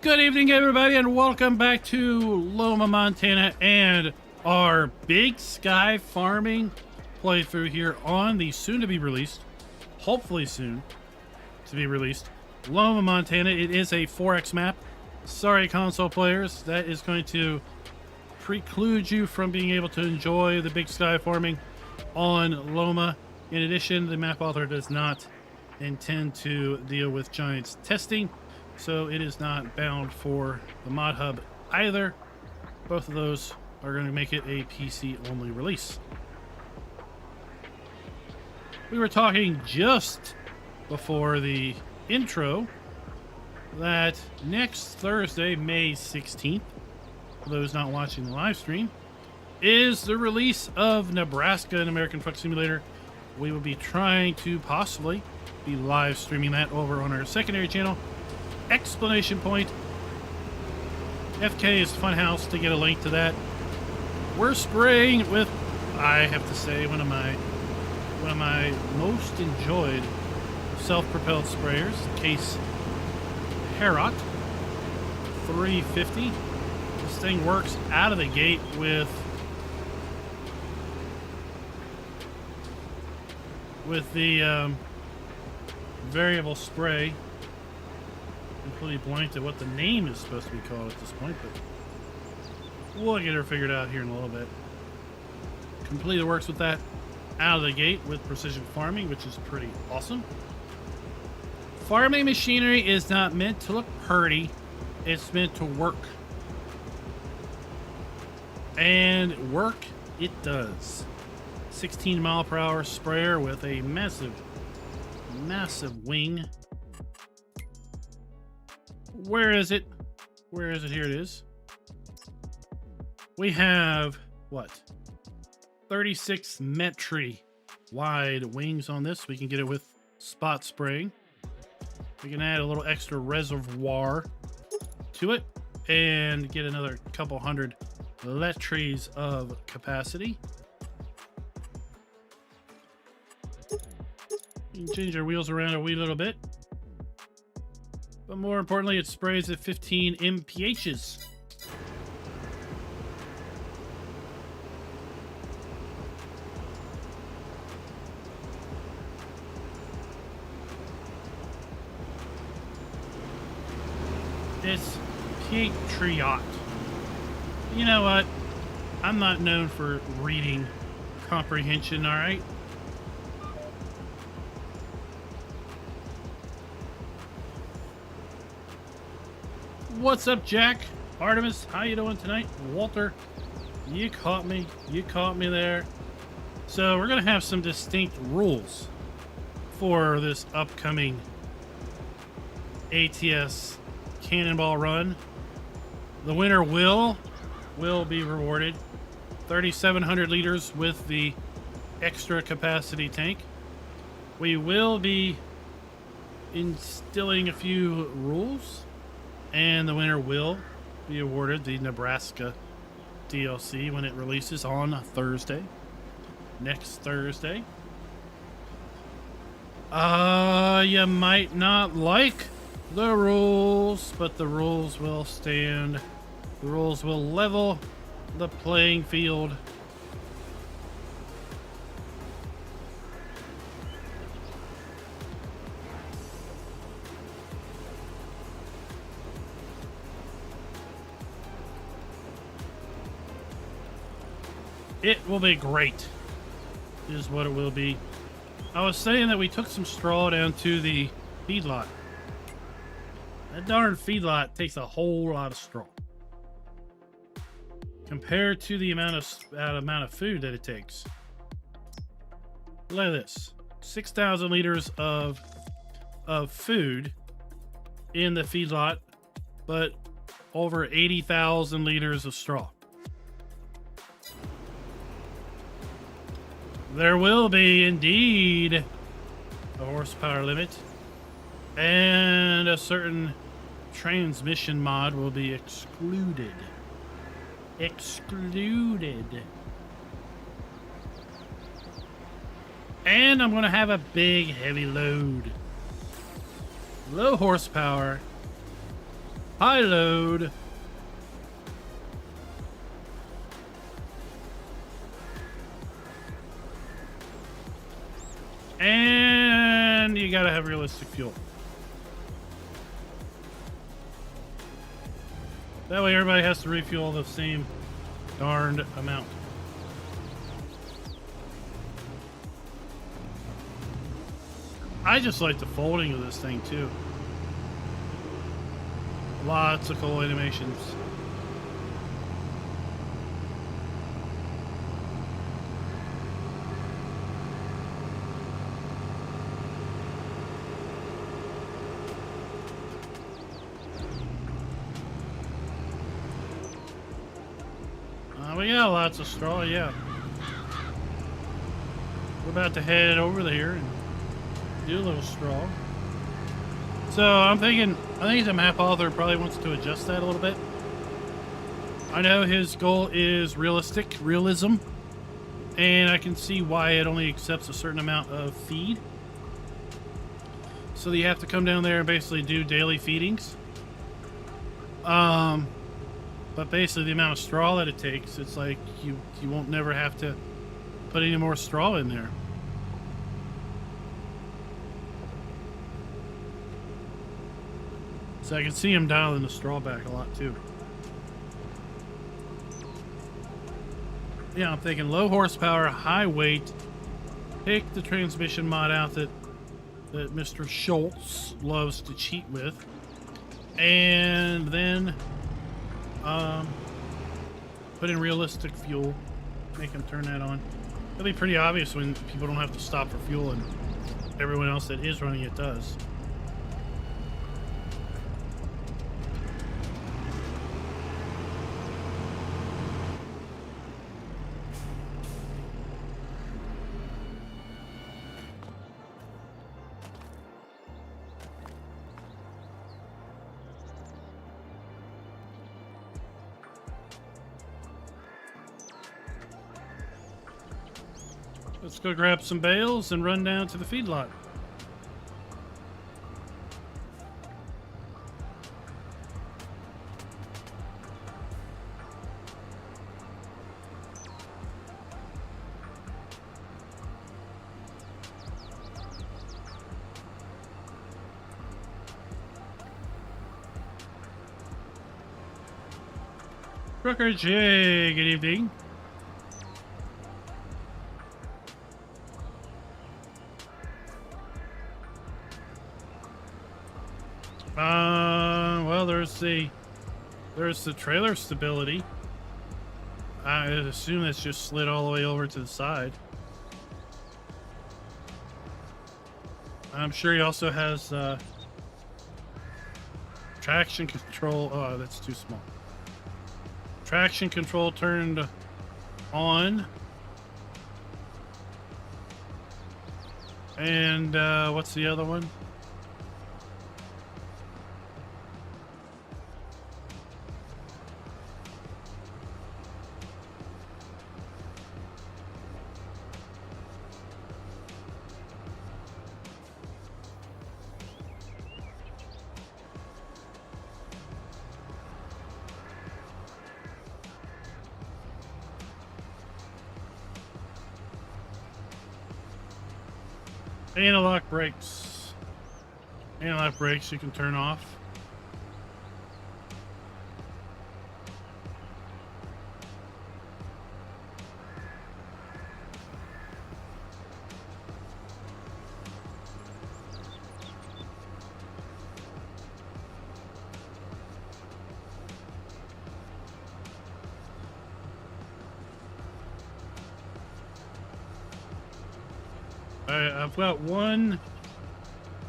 Good evening, everybody, and welcome back to Loma Montana and our Big Sky Farming playthrough here on the soon-to-be released, hopefully soon to be released, Loma Montana. It is a 4X map. Sorry, console players, that is going to preclude you from being able to enjoy the Big Sky Farming on Loma. In addition, the map author does not intend to deal with Giants testing, so it is not bound for the mod hub either. Both of those are going to make it a PC only release. We were talking just before the intro that next Thursday, May 16th, for those not watching the live stream, is the release of Nebraska and American Truck Simulator. We will be trying to possibly be live streaming that over on our secondary channel, Explanation Point. FK is Funhouse to get a link to that. We're spraying with, I have to say, one of my most enjoyed self-propelled sprayers, Case Herot 350. This thing works out of the gate with the variable spray. Completely blanked at what the name is supposed to be called at this point, but we'll get her figured out here in a little bit. Completely works with that out of the gate with precision farming, which is pretty awesome. Farming machinery is not meant to look pretty, it's meant to work. And work it does. 16 mile per hour sprayer with a massive wing. Where is it? Where is it? Here it is. We have, what? 36 metri wide wings on this. We can get it with spot spraying. We can add a little extra reservoir to it and get another couple hundred litries of capacity. You can change our wheels around a wee little bit. But more importantly, it sprays at 15 mphs. This Patriot. You know what? I'm not known for reading comprehension, alright? What's up, Jack? Artemis, how you doing tonight? Walter, you caught me. You caught me there. So we're going to have some distinct rules for this upcoming ATS Cannonball Run. The winner will be rewarded 3,700 liters with the extra capacity tank. We will be instilling a few rules, and the winner will be awarded the Nebraska DLC when it releases on Thursday. Next Thursday. You might not like the rules, but the rules will stand. The rules will level the playing field. It will be great, is what it will be. I was saying that we took some straw down to the feedlot. That darn feedlot takes a whole lot of straw compared to the amount of food that it takes. Look at this: 6,000 liters of food in the feedlot, but over 80,000 liters of straw. There will be indeed a horsepower limit, and a certain transmission mod will be excluded. And I'm going to have a big heavy load. Low horsepower, High load. And you gotta have realistic fuel. That way everybody has to refuel the same darned amount. I just like the folding of this thing too. Lots of cool animations. We got lots of straw, yeah. We're about to head over there and do a little straw. So I'm thinking, I think the map author probably wants to adjust that a little bit. I know his goal is realism, and I can see why it only accepts a certain amount of feed. So you have to come down there and basically do daily feedings. But basically the amount of straw that it takes, it's like you won't never have to put any more straw in there. So I can see him dialing the straw back a lot too. Yeah, I'm thinking low horsepower, high weight. Pick the transmission mod out that Mr. Schultz loves to cheat with. And then put in realistic fuel. Make him turn that on. It'll be pretty obvious when people don't have to stop for fuel and everyone else that is running it does. Let's go grab some bales and run down to the feedlot. Trucker J, good evening. Well, there's the trailer stability. I assume that's just slid all the way over to the side. I'm sure he also has traction control. Oh, that's too small. Traction control turned on. And what's the other one? Analog brakes. Analog brakes you can turn off.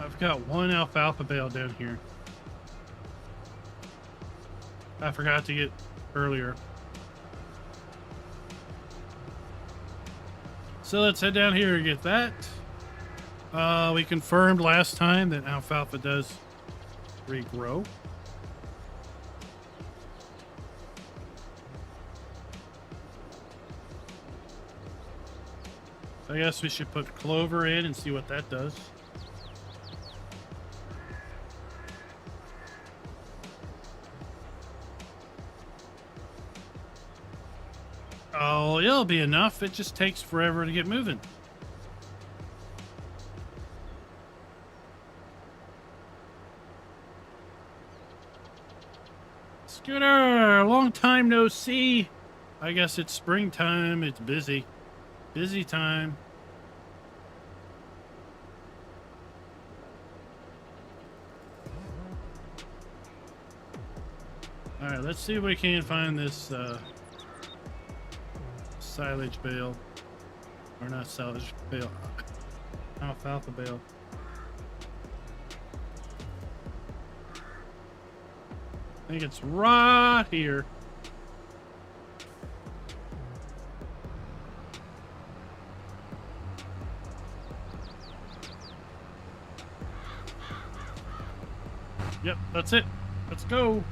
I've got one alfalfa bale down here. I forgot to get earlier. So let's head down here and get that. We confirmed last time that alfalfa does regrow. I guess we should put clover in and see what that does. Oh, it'll be enough. It just takes forever to get moving. Scooter, long time no see. I guess it's springtime. It's busy. Busy time. All right, let's see if we can find this silage bale. Or not silage bale. Alfalfa bale. I think it's right here. Yep, that's it. Let's go.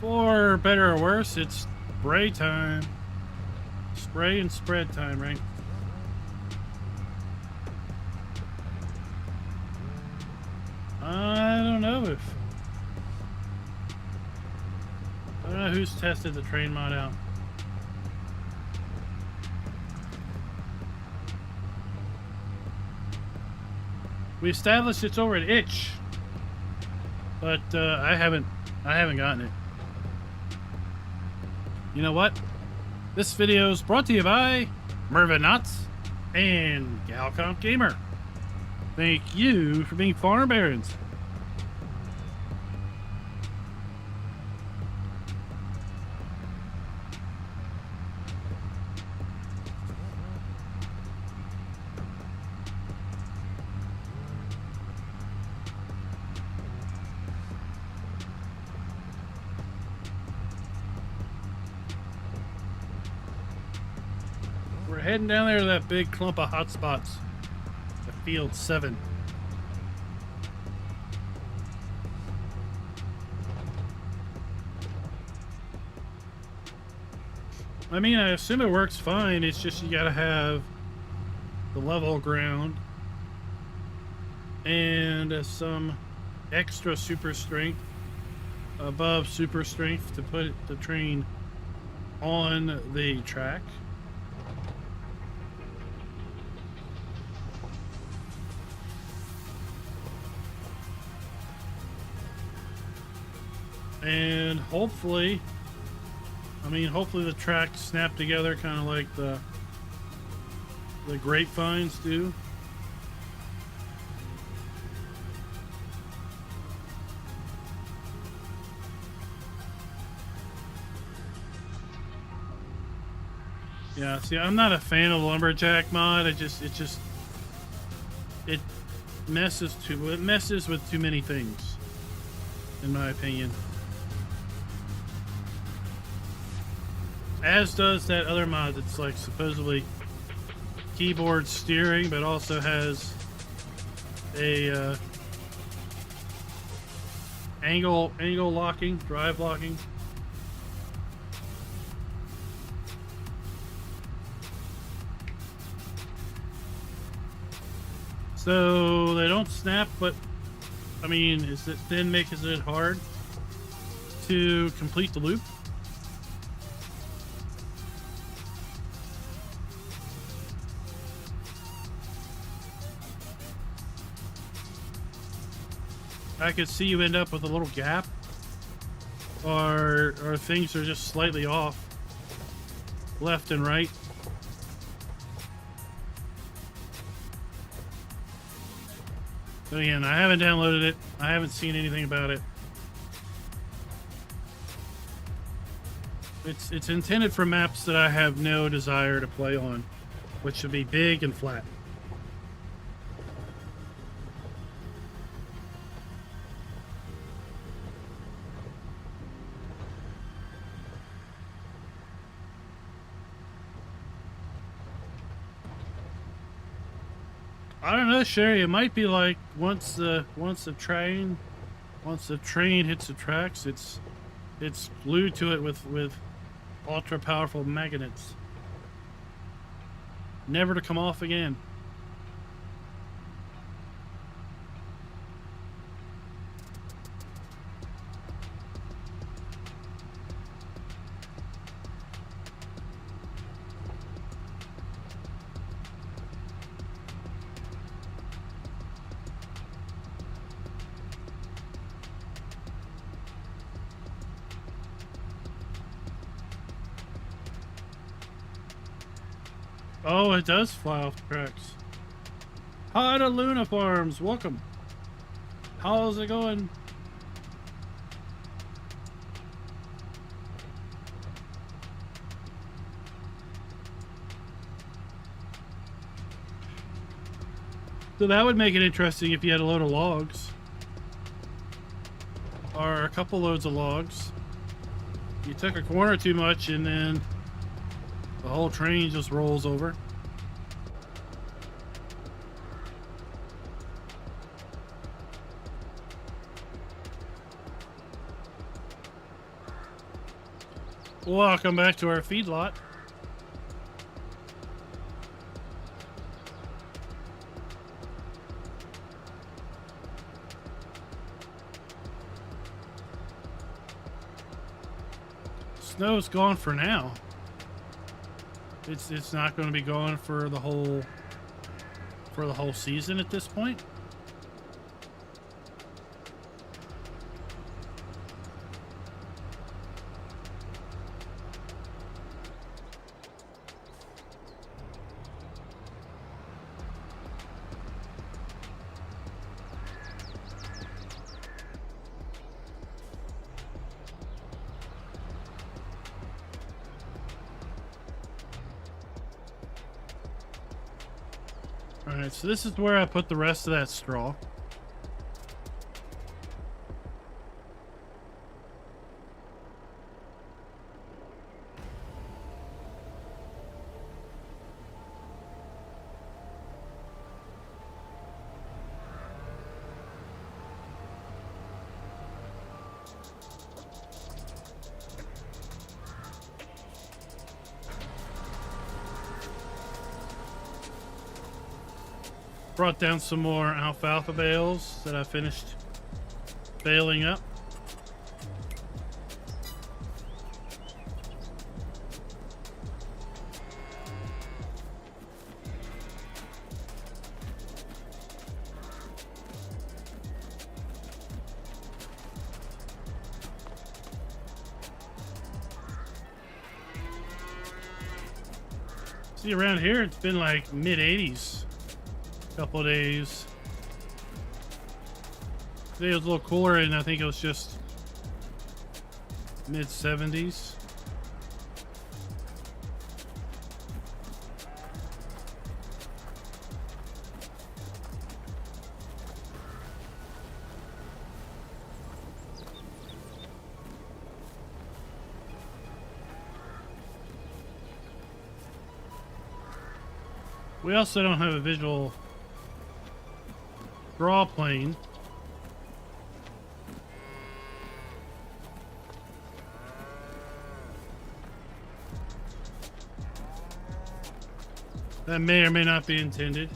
For better or worse, it's spray time. Spray and spread time, right? I don't know who's tested the train mod out. We established it's over at Itch, but I haven't gotten it. You know what? This video is brought to you by Mervin Knotts and Galcomp Gamer. Thank you for being farm barons. We're heading down there to that big clump of hotspots. Field 7. I mean, I assume it works fine. It's just you gotta have the level ground and some extra super strength above super strength to put the train on the track. And hopefully, hopefully the tracks snap together kind of like the grapevines do. Yeah, see, I'm not a fan of lumberjack mod. It messes with too many things, in my opinion. As does that other mod that's like supposedly keyboard steering, but also has a angle locking, drive locking. So they don't snap, but I mean, is it hard to complete the loop? I could see you end up with a little gap, or things are just slightly off, left and right. But again, I haven't downloaded it. I haven't seen anything about it. It's intended for maps that I have no desire to play on, which should be big and flat. I don't know, Sherry. It might be like once the train hits the tracks, it's glued to it with ultra powerful magnets, never to come off again. Oh, it does fly off the cracks. Hi to Luna Farms, welcome. How's it going? So that would make it interesting if you had a load of logs. Or a couple loads of logs. You took a corner too much and then the whole train just rolls over. Welcome back to our feedlot. Snow's gone for now. It's not going to be gone for the whole season at this point. Alright, so this is where I put the rest of that straw. Brought down some more alfalfa bales that I finished baling up. See, around here it's been like mid-80s. Couple of days. Today was a little cooler, and I think it was just mid-70s. We also don't have a visual draw plane. That may or may not be intended.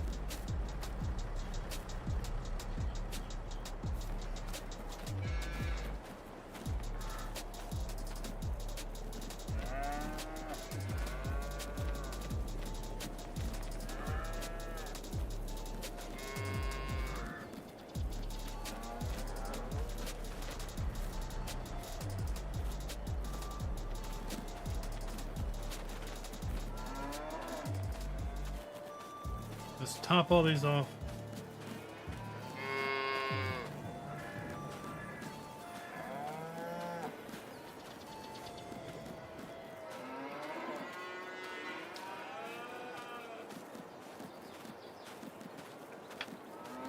Let's top all these off.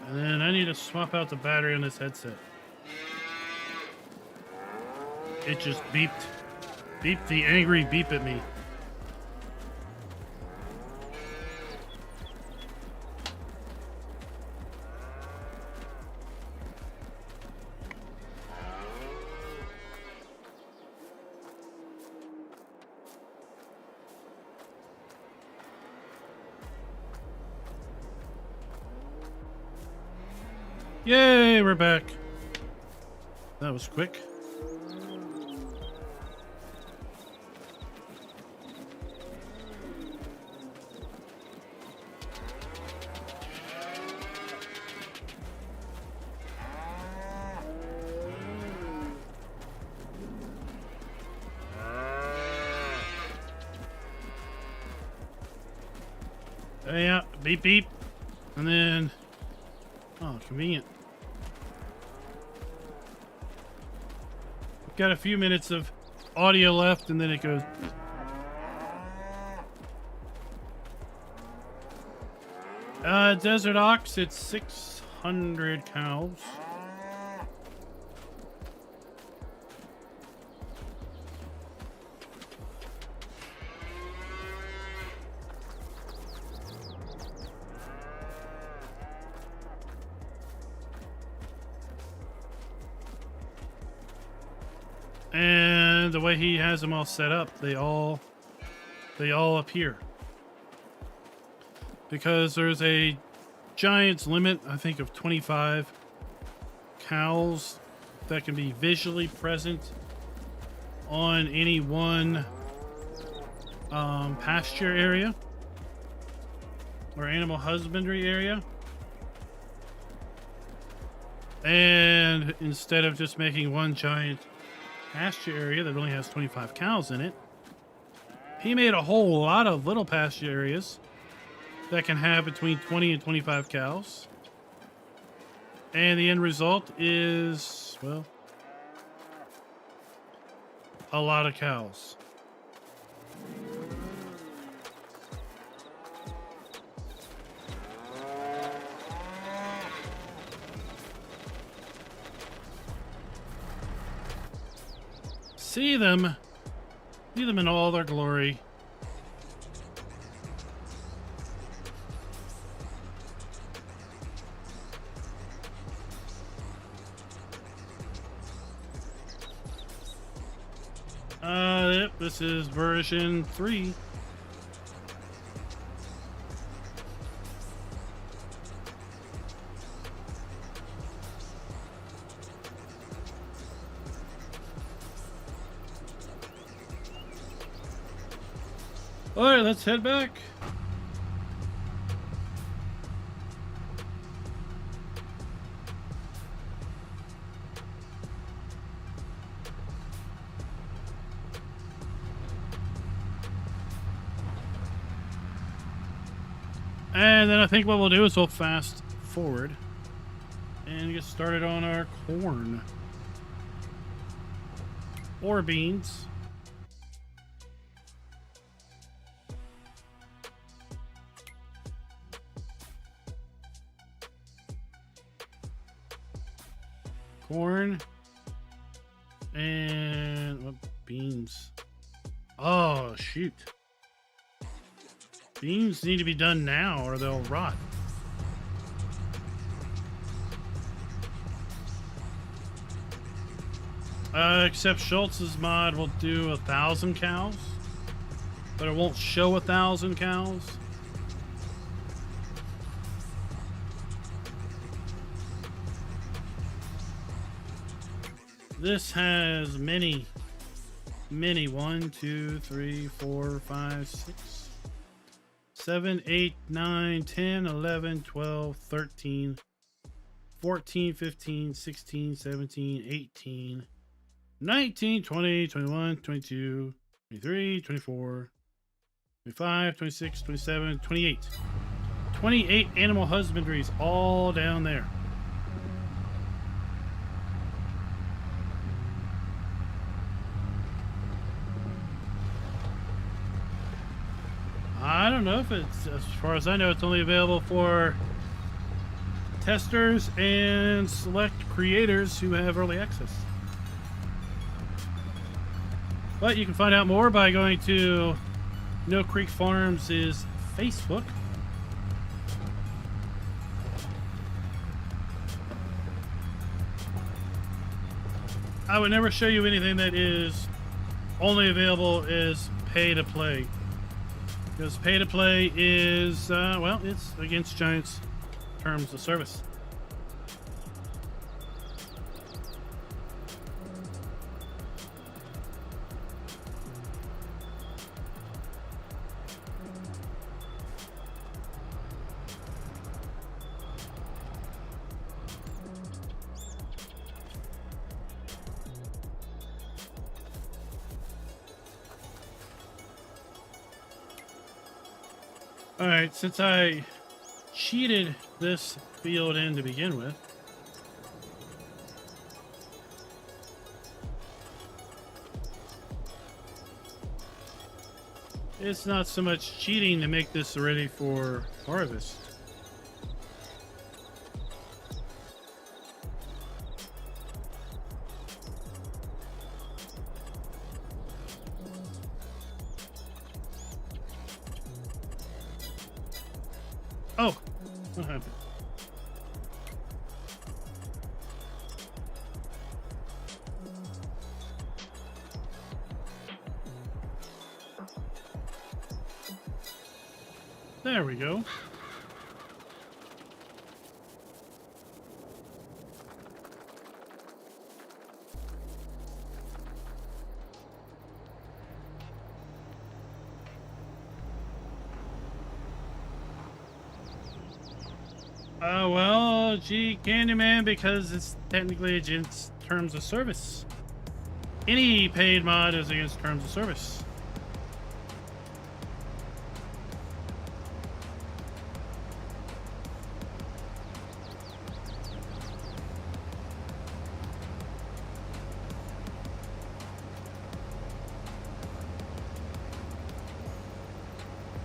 And then I need to swap out the battery on this headset. It just beeped. Beeped the angry beep at me. Yay, we're back. That was quick. Yeah, beep beep. And then, oh, convenient. Got a few minutes of audio left, and then it goes. Desert ox, it's 600 cows. And the way he has them all set up, they all appear. Because there's a giant's limit, I think, of 25 cows that can be visually present on any one pasture area or animal husbandry area. And instead of just making one giant pasture area that only has 25 cows in it, he made a whole lot of little pasture areas that can have between 20 and 25 cows. And the end result is, well, a lot of cows. See them in all their glory. Yep, this is version 3. All right, let's head back. And then I think what we'll do is we'll fast forward and get started on our corn or beans. Corn and what beans? Oh, shoot. Beans need to be done now or they'll rot. Except Schultz's mod will do 1,000 cows, but it won't show 1,000 cows. This has many 1, 2, 3, 4, 5, 6, 7, 8, 9, 10, 11, 12, 13, 14, 15, 16, 17, 18, 19, 20, 21, 22, 23, 24, 25, 26, 27, 28. 28 animal husbandries all down there. I don't know if it's, as far as I know, it's only available for testers and select creators who have early access. But you can find out more by going to No Creek Farms' Facebook. I would never show you anything that is only available as pay to play. Because pay to play is, well, it's against Giant's terms of service. All right, since I cheated this field in to begin with, it's not so much cheating to make this ready for harvest. Oh, what happened? There we go. Well, gee, Candyman, because it's technically against terms of service. Any paid mod is against terms of service.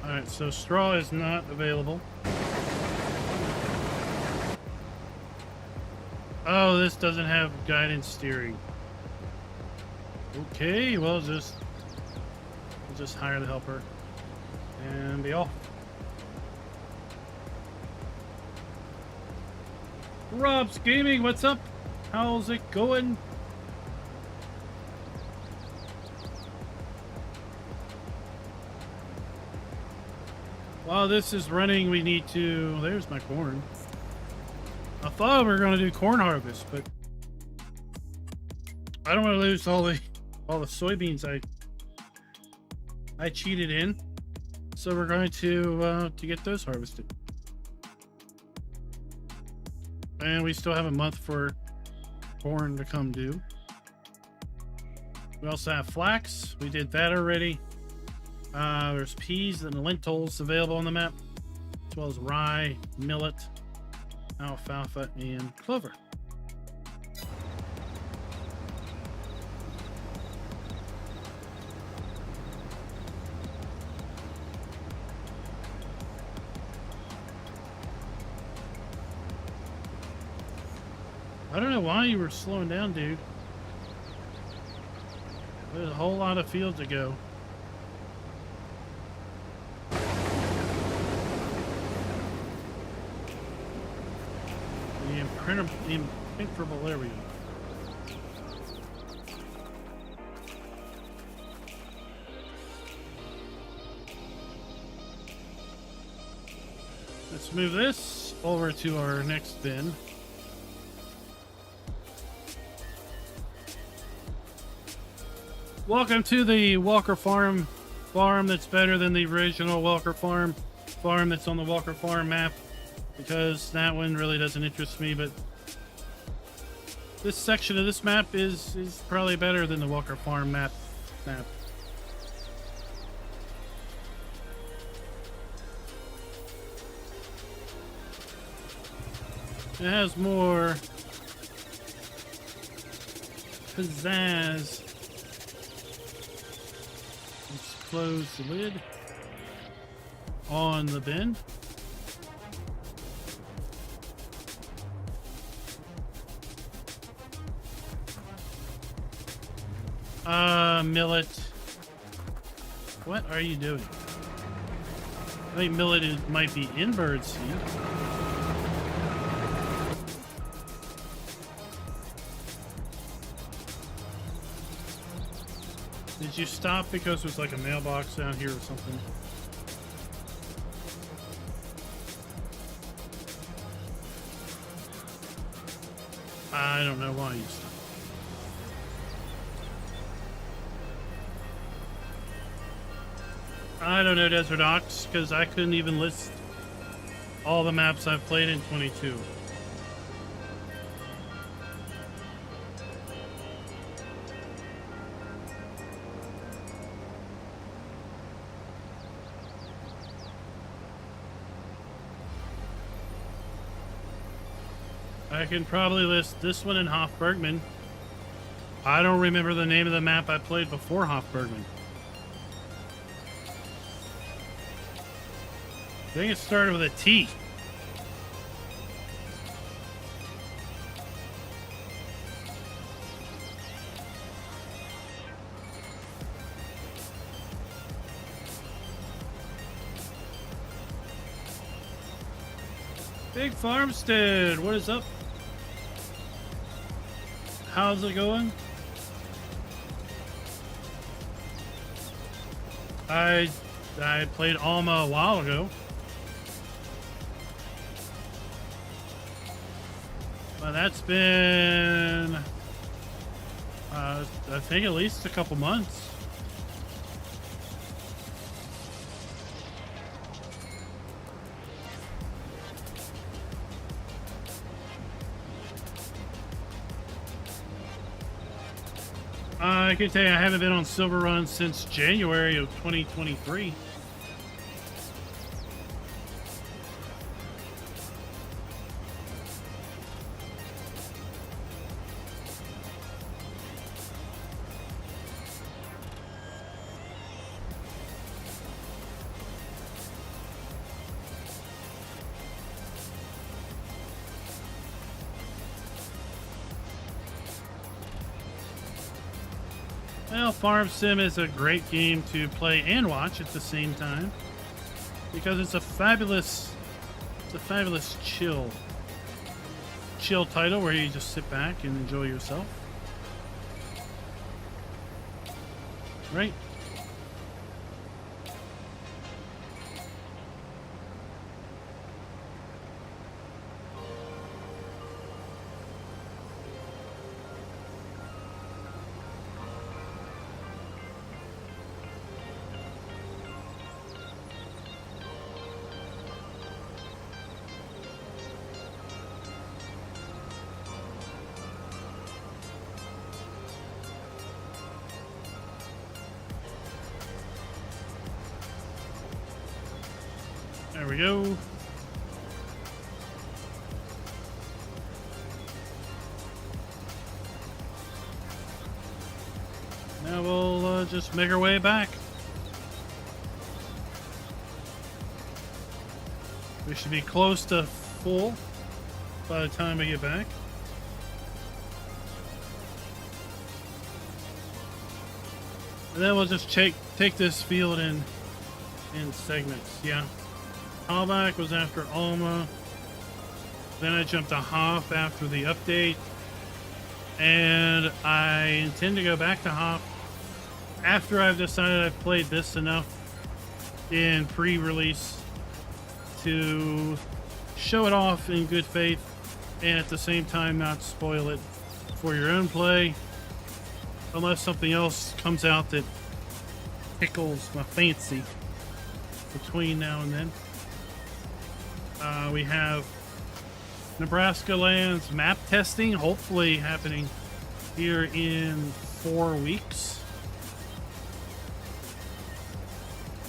Alright, so straw is not available. Oh, this doesn't have guidance steering. Okay, well, we'll just hire the helper and be off. Rob's Gaming, what's up? How's it going? While this is running, we need to... There's my corn. I thought we were going to do corn harvest, but I don't want to lose all the soybeans I cheated in. So we're going to get those harvested. And we still have a month for corn to come due. We also have flax. We did that already. There's peas and lentils available on the map, as well as rye, millet, alfalfa, and clover. I don't know why you were slowing down, dude. There's a whole lot of field to go. The impenetrable, there we go. Let's move this over to our next bin. Welcome to the Walker farm that's better than the original Walker farm that's on the Walker farm map, because that one really doesn't interest me, but this section of this map is probably better than the Walker farm map. It has more pizzazz. Let's close the lid on the bin. Millet. What are you doing? I think millet might be in bird seed. Did you stop because there's like a mailbox down here or something? I don't know why you stopped. I don't know, Desert Ox, because I couldn't even list all the maps I've played in 22. I can probably list this one in Hofbergman. I don't remember the name of the map I played before Hofbergman. I think it started with a T. Big Farmstead, what is up? How's it going? I played Alma a while ago. Well, that's been, I think at least a couple months. I can tell you I haven't been on Silver Run since January of 2023. Well, Farm Sim is a great game to play and watch at the same time because it's a fabulous chill title where you just sit back and enjoy yourself. Right? There we go. Now we'll just make our way back. We should be close to full by the time we get back. And then we'll just take this field in segments, yeah. Hallback was after Alma. Then I jumped to Hoff after the update. And I intend to go back to Hoff after I've decided I've played this enough in pre-release to show it off in good faith and at the same time not spoil it for your own play unless something else comes out that tickles my fancy between now and then. We have Nebraska Lands map testing, hopefully happening here in 4 weeks.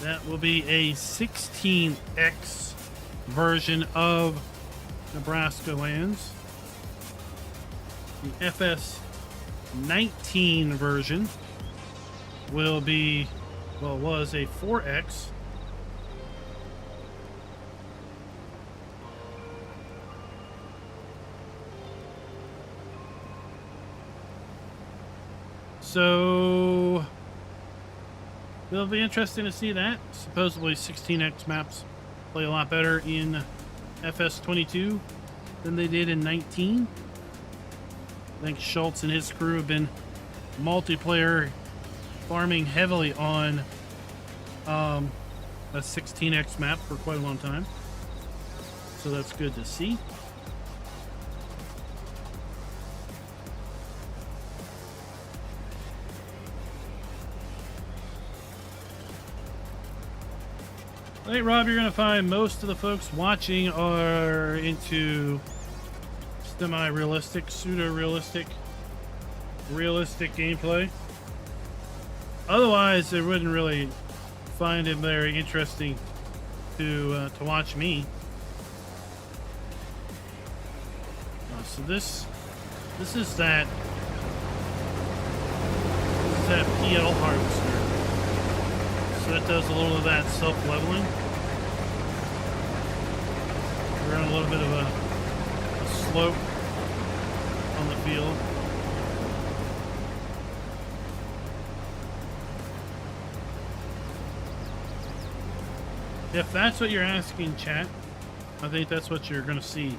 That will be a 16x version of Nebraska Lands. The FS19 version will be, well, was a 4x. So it'll be interesting to see that. Supposedly 16x maps play a lot better in FS22 than they did in 19. I think Schultz and his crew have been multiplayer farming heavily on a 16x map for quite a long time. So that's good to see. I think, Rob, you're going to find most of the folks watching are into semi-realistic, pseudo-realistic, realistic gameplay. Otherwise, they wouldn't really find it very interesting to watch me. So this is that PL harvester. So it does a little of that self-leveling. We're on a little bit of a slope on the field. If that's what you're asking, chat, I think that's what you're going to see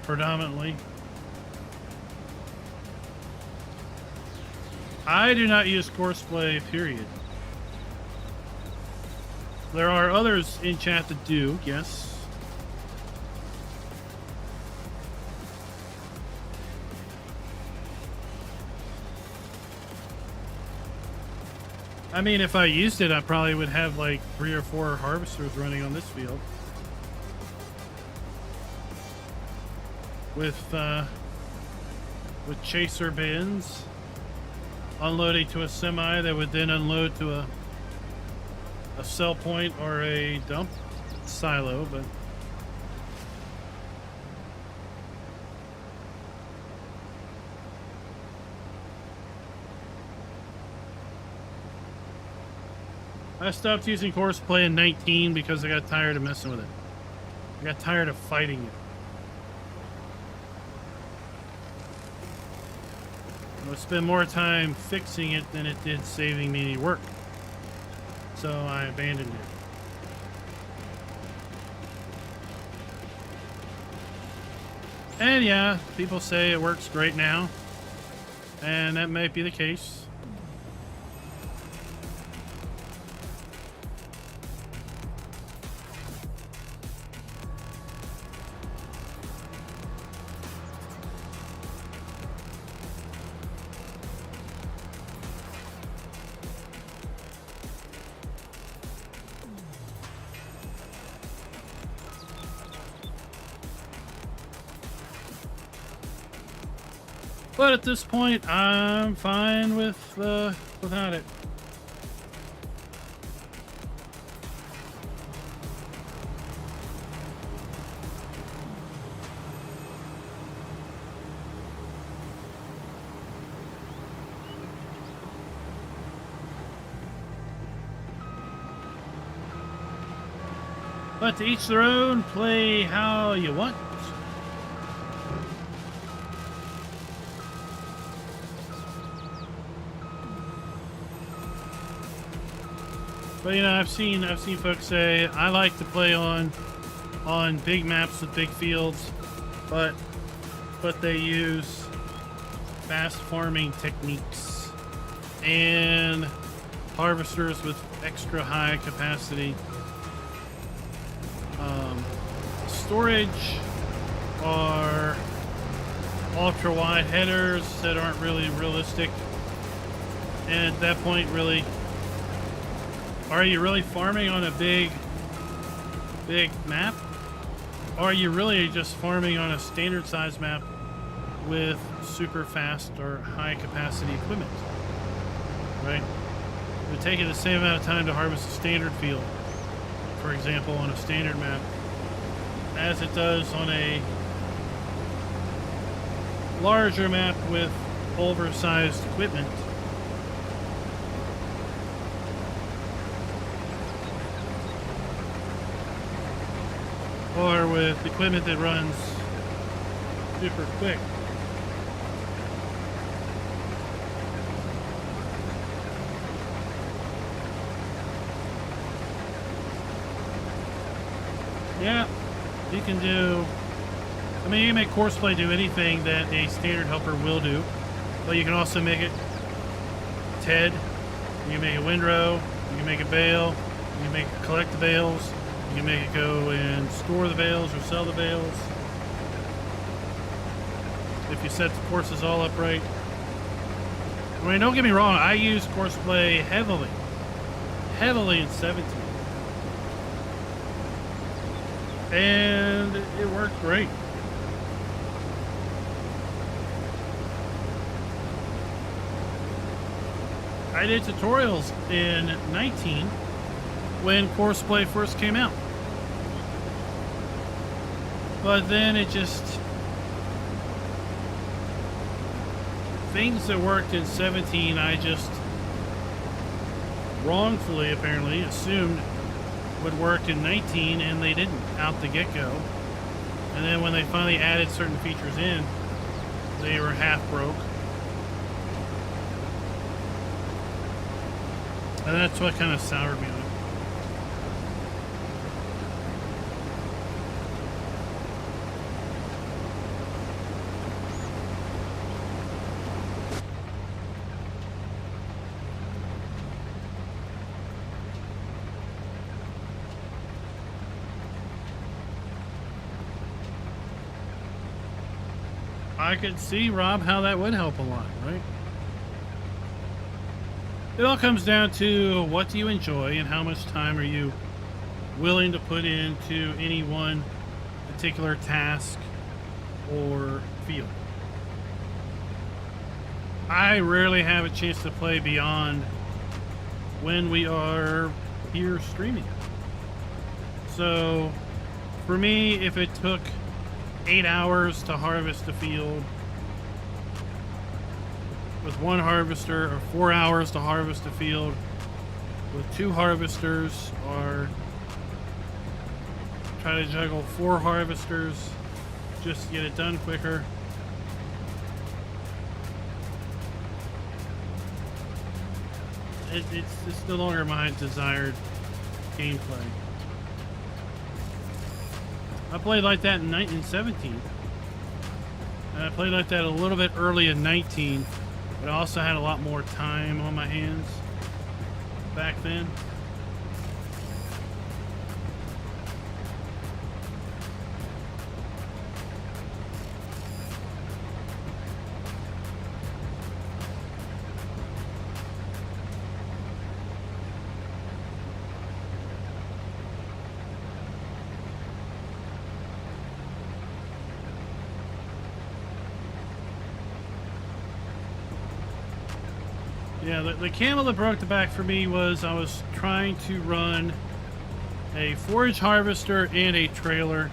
predominantly. I do not use courseplay, period. There are others in chat that do, yes. I mean, if I used it, I probably would have like 3 or 4 harvesters running on this field. With chaser bins unloading to a semi that would then unload to a sell point or a dump silo, but I stopped using courseplay in 19 because I got tired of messing with it. I got tired of fighting it. I would spend more time fixing it than it did saving me any work. So I abandoned it. And yeah, people say it works great now. And that might be the case. But at this point, I'm fine with without it. But to each their own, play how you want. But you know, I've seen folks say I like to play on big maps with big fields, but they use fast farming techniques and harvesters with extra high capacity storage or ultra wide headers that aren't really realistic. And at that point, really, are you really farming on a big map? Or are you really just farming on a standard size map with super fast or high capacity equipment? Right? It would take you the same amount of time to harvest a standard field, for example, on a standard map, as it does on a larger map with oversized equipment. Or with equipment that runs super quick. Yeah, you can do, I mean, you can make courseplay do anything that a standard helper will do, but you can also make it TED, you can make it windrow, you can make it bale, you can make it collect the bales, you can make it go and store the bales or sell the bales. If you set the courses all up right. I mean, don't get me wrong, I use courseplay heavily in 17. And it worked great. I did tutorials in 19 when courseplay first came out. But then it just things that worked in 17, I just wrongfully, apparently, assumed would work in 19, and they didn't out the get-go. And then when they finally added certain features in, they were half broke. And that's what kind of soured me on it. I could see, Rob, how that would help a lot, right? It all comes down to what do you enjoy and how much time are you willing to put into any one particular task or field. I rarely have a chance to play beyond when we are here streaming. So for me, if it took 8 hours to harvest a field with one harvester, or 4 hours to harvest a field with 2 harvesters, or try to juggle 4 harvesters just to get it done quicker. It's no longer my desired gameplay. I played like that in 17. And I played like that a little bit early in 19, but I also had a lot more time on my hands back then. Yeah, the camel that broke the back for me was I was trying to run a forage harvester and a trailer,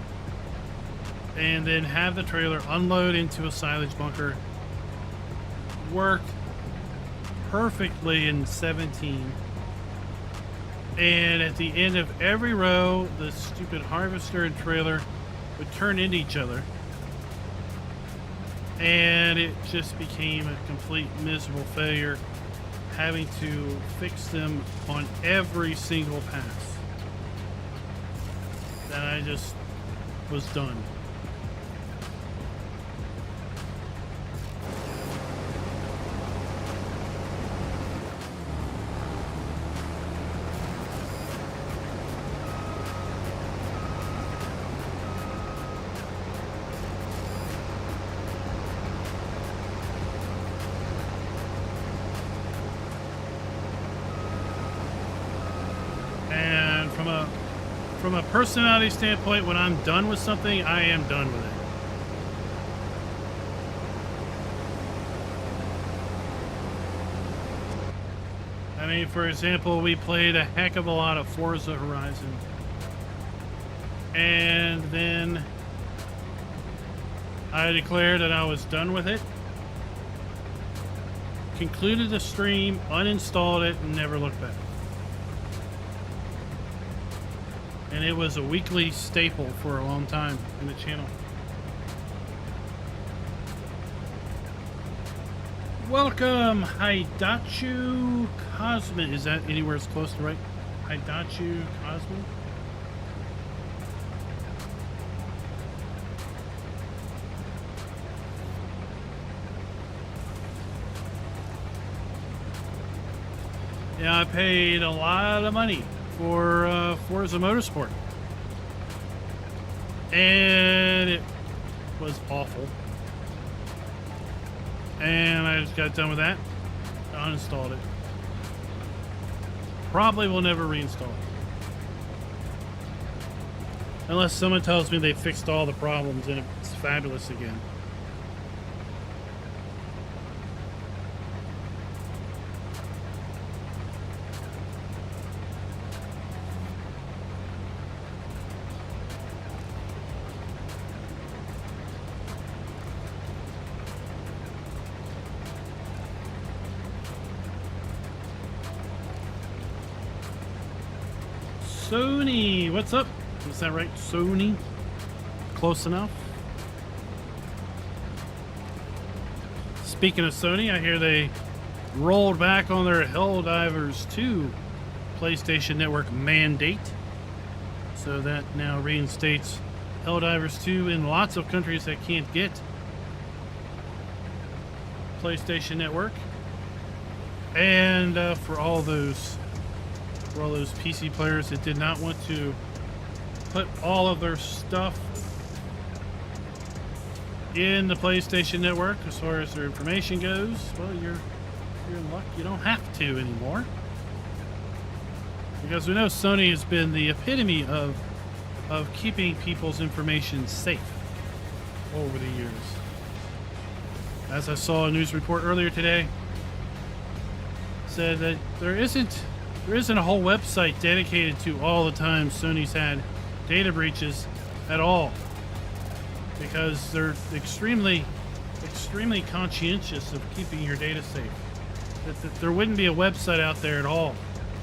and then have the trailer unload into a silage bunker. Worked perfectly in 17. And at the end of every row, the stupid harvester and trailer would turn into each other. And it just became a complete miserable failure, having to fix them on every single pass. That I just was done. From a personality standpoint, when I'm done with something, I am done with it. I mean, for example, we played a heck of a lot of Forza Horizon. And then I declared that I was done with it. Concluded the stream, uninstalled it, and never looked back. And it was a weekly staple for a long time in the channel. Welcome, Hidachu Cosmin. Is that anywhere as close to right? Hidachu Cosmin? Yeah, I paid a lot of money for Forza Motorsport, and it was awful, and I just got done with that, uninstalled it. Probably will never reinstall it unless someone tells me they fixed all the problems and it's fabulous again. Sony, what's up? Is that right? Sony? Close enough. Speaking of Sony, I hear they rolled back on their Helldivers 2 PlayStation Network mandate. So that now reinstates Helldivers 2 in lots of countries that can't get PlayStation Network. And for all those PC players that did not want to put all of their stuff in the PlayStation Network as far as their information goes, well, you're in luck. You don't have to anymore, because we know Sony has been the epitome of keeping people's information safe over the years. As I saw a news report earlier today, said that there isn't a whole website dedicated to all the time Sony's had data breaches at all, because they're extremely conscientious of keeping your data safe. That there wouldn't be a website out there at all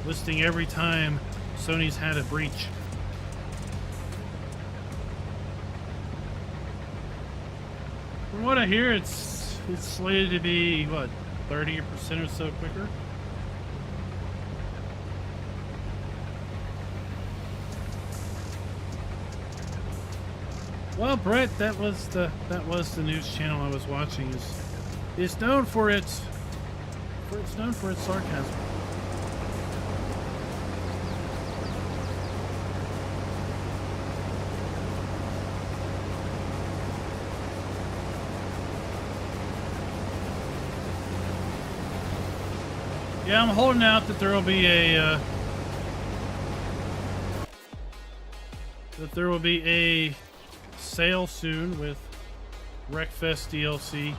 listing every time Sony's had a breach. From what I hear, it's slated to be, what, 30% or so quicker? Well, Brett, that was the news channel I was watching. Is known for its sarcasm. Yeah, I'm holding out that there will be a sale soon with Wreckfest DLC.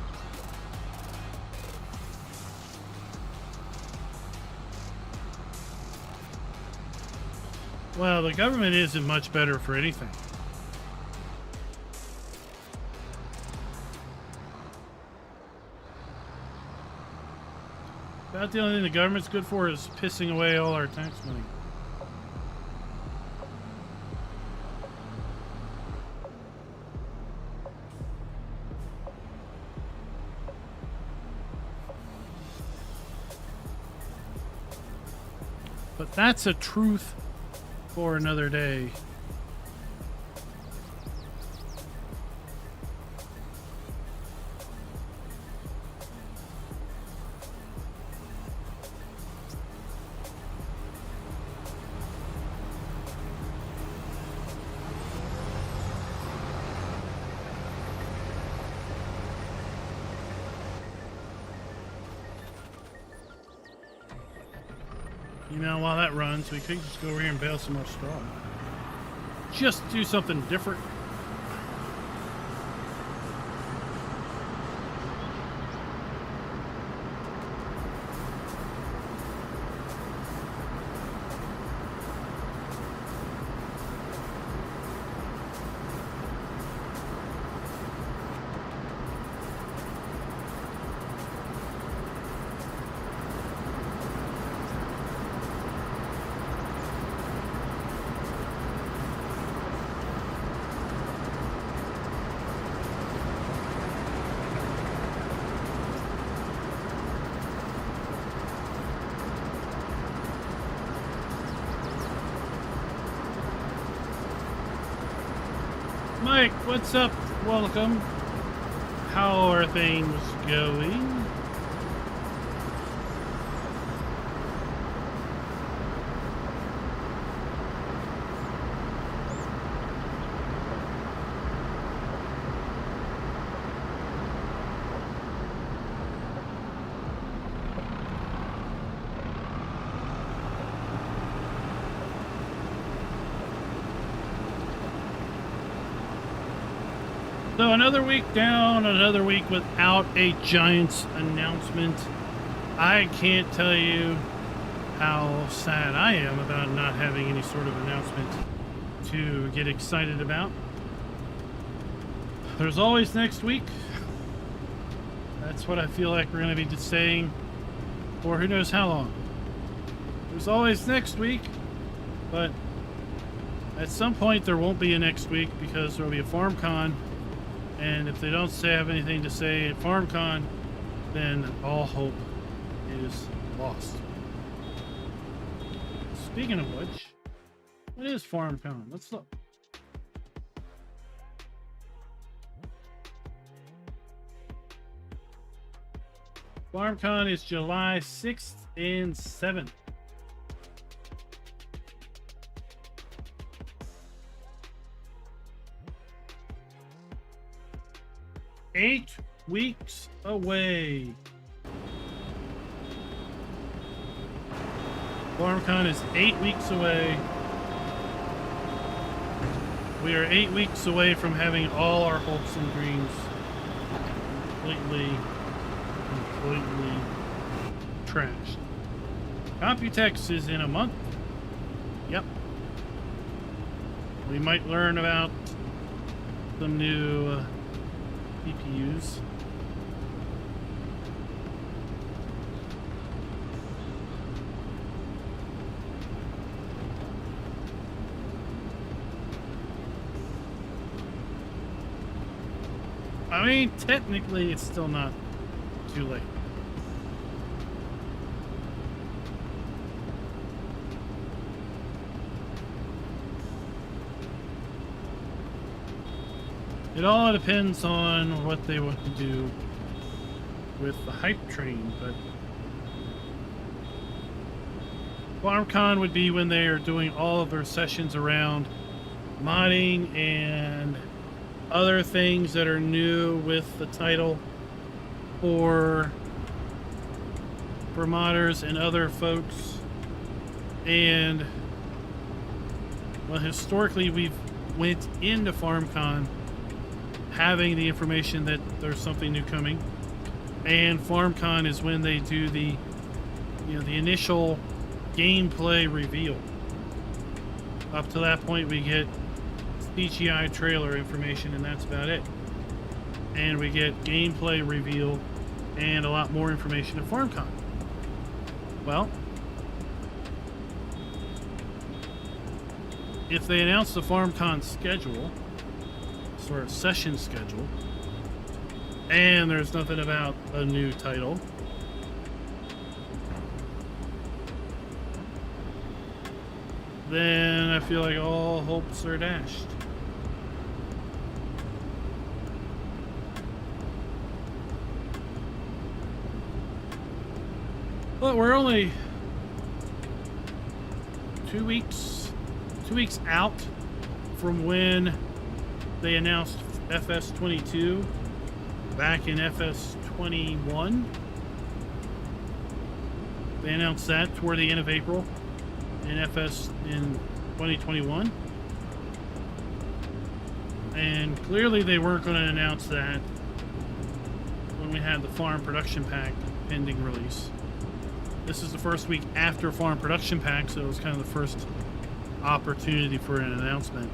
Well, the government isn't much better for anything. About the only thing the government's good for is pissing away all our tax money. But that's a truth for another day. You know, while that runs, we could just go over here and bale some more straw. Just do something different. Mike, what's up? Welcome. How are things going? So another week down, another week without a Giants announcement. I can't tell you how sad I am about not having any sort of announcement to get excited about. There's always next week. That's what I feel like we're going to be saying for who knows how long. There's always next week, but At some point, there won't be a next week because there will be a FarmCon, and if they don't have anything to say at FarmCon, then all hope is lost. Speaking of which, what is FarmCon? Let's look. FarmCon is July 6th and 7th. Eight weeks away. FarmCon is 8 weeks away. We are 8 weeks away from having all our hopes and dreams completely trashed. Computex is in a month. Yep. We might learn about some new CPUs. I mean, technically, it's still not too late. It all depends on what they want to do with the hype train, but FarmCon would be when they are doing all of their sessions around modding and other things that are new with the title for modders and other folks. And well, historically we've went into FarmCon having the information that there's something new coming, and FarmCon is when they do the the initial gameplay reveal. Up to that point we get CGI trailer information, and that's about it. And we get gameplay reveal and a lot more information at FarmCon. Well, if they announce the FarmCon schedule, sort of session schedule, and there's nothing about a new title, then I feel like all hopes are dashed. But we're only 2 weeks out from when they announced FS22 back in FS21. They announced that toward the end of April in FS in 2021. And clearly they weren't going to announce that when we had the Farm Production Pack pending release. This is the first week after Farm Production Pack, so it was kind of the first opportunity for an announcement.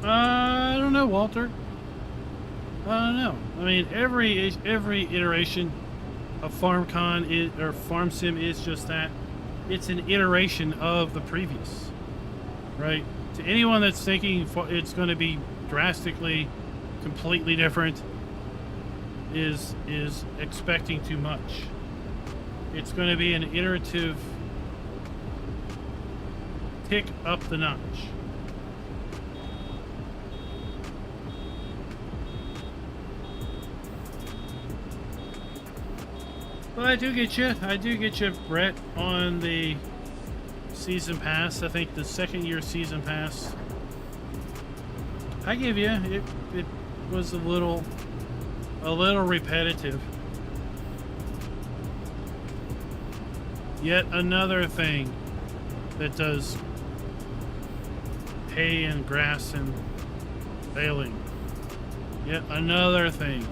I don't know, Walter. I don't know. I mean, every iteration of FarmCon or Farm Sim is just that. It's an iteration of the previous, right? To anyone that's thinking it's going to be drastically, completely different, is expecting too much. It's going to be an iterative tick up the notch. Well, I do get you, Brett, on the season pass. I think the second year season pass, I give you, it was a little repetitive. Yet another thing that does hay and grass and baling. Yet another thing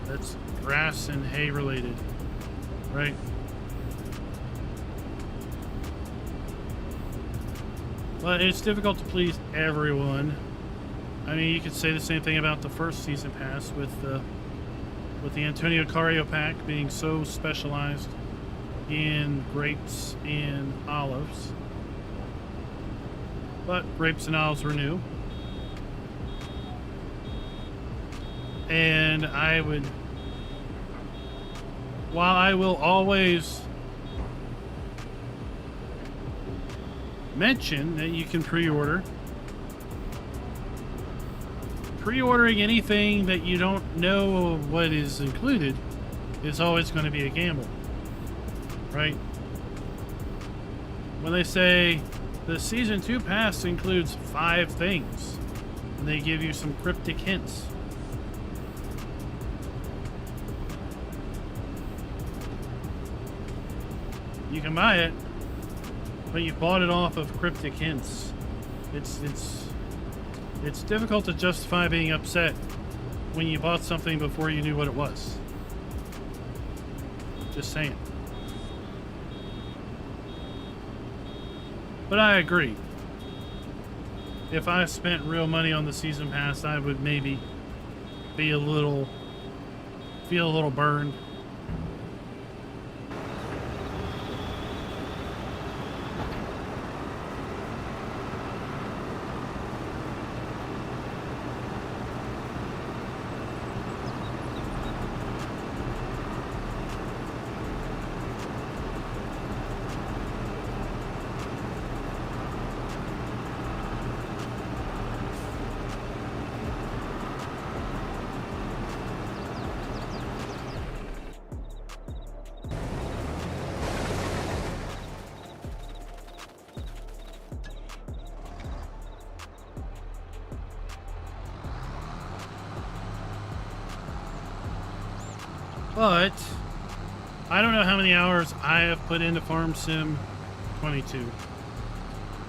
that's grass and hay related, right? But it's difficult to please everyone. I mean, you could say the same thing about the first season pass with the Antonio Carrillo pack being so specialized in grapes and olives. But grapes and olives were new. And while I will always mention that you can pre-order, pre-ordering anything that you don't know what is included is always going to be a gamble, right? When they say the Season 2 pass includes 5 things, and they give you some cryptic hints. You can buy it, but you bought it off of cryptic hints. It's difficult to justify being upset when you bought something before you knew what it was. Just saying. But I agree. If I spent real money on the season pass, I would maybe feel a little burned. But I don't know how many hours I have put into Farm Sim 22.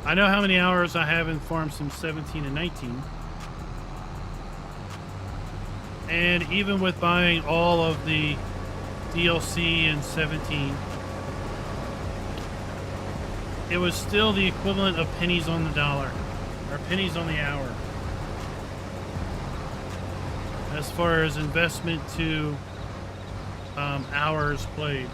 I know how many hours I have in Farm Sim 17 and 19. And even with buying all of the DLC in 17, it was still the equivalent of pennies on the dollar, or pennies on the hour, as far as investment to hours played.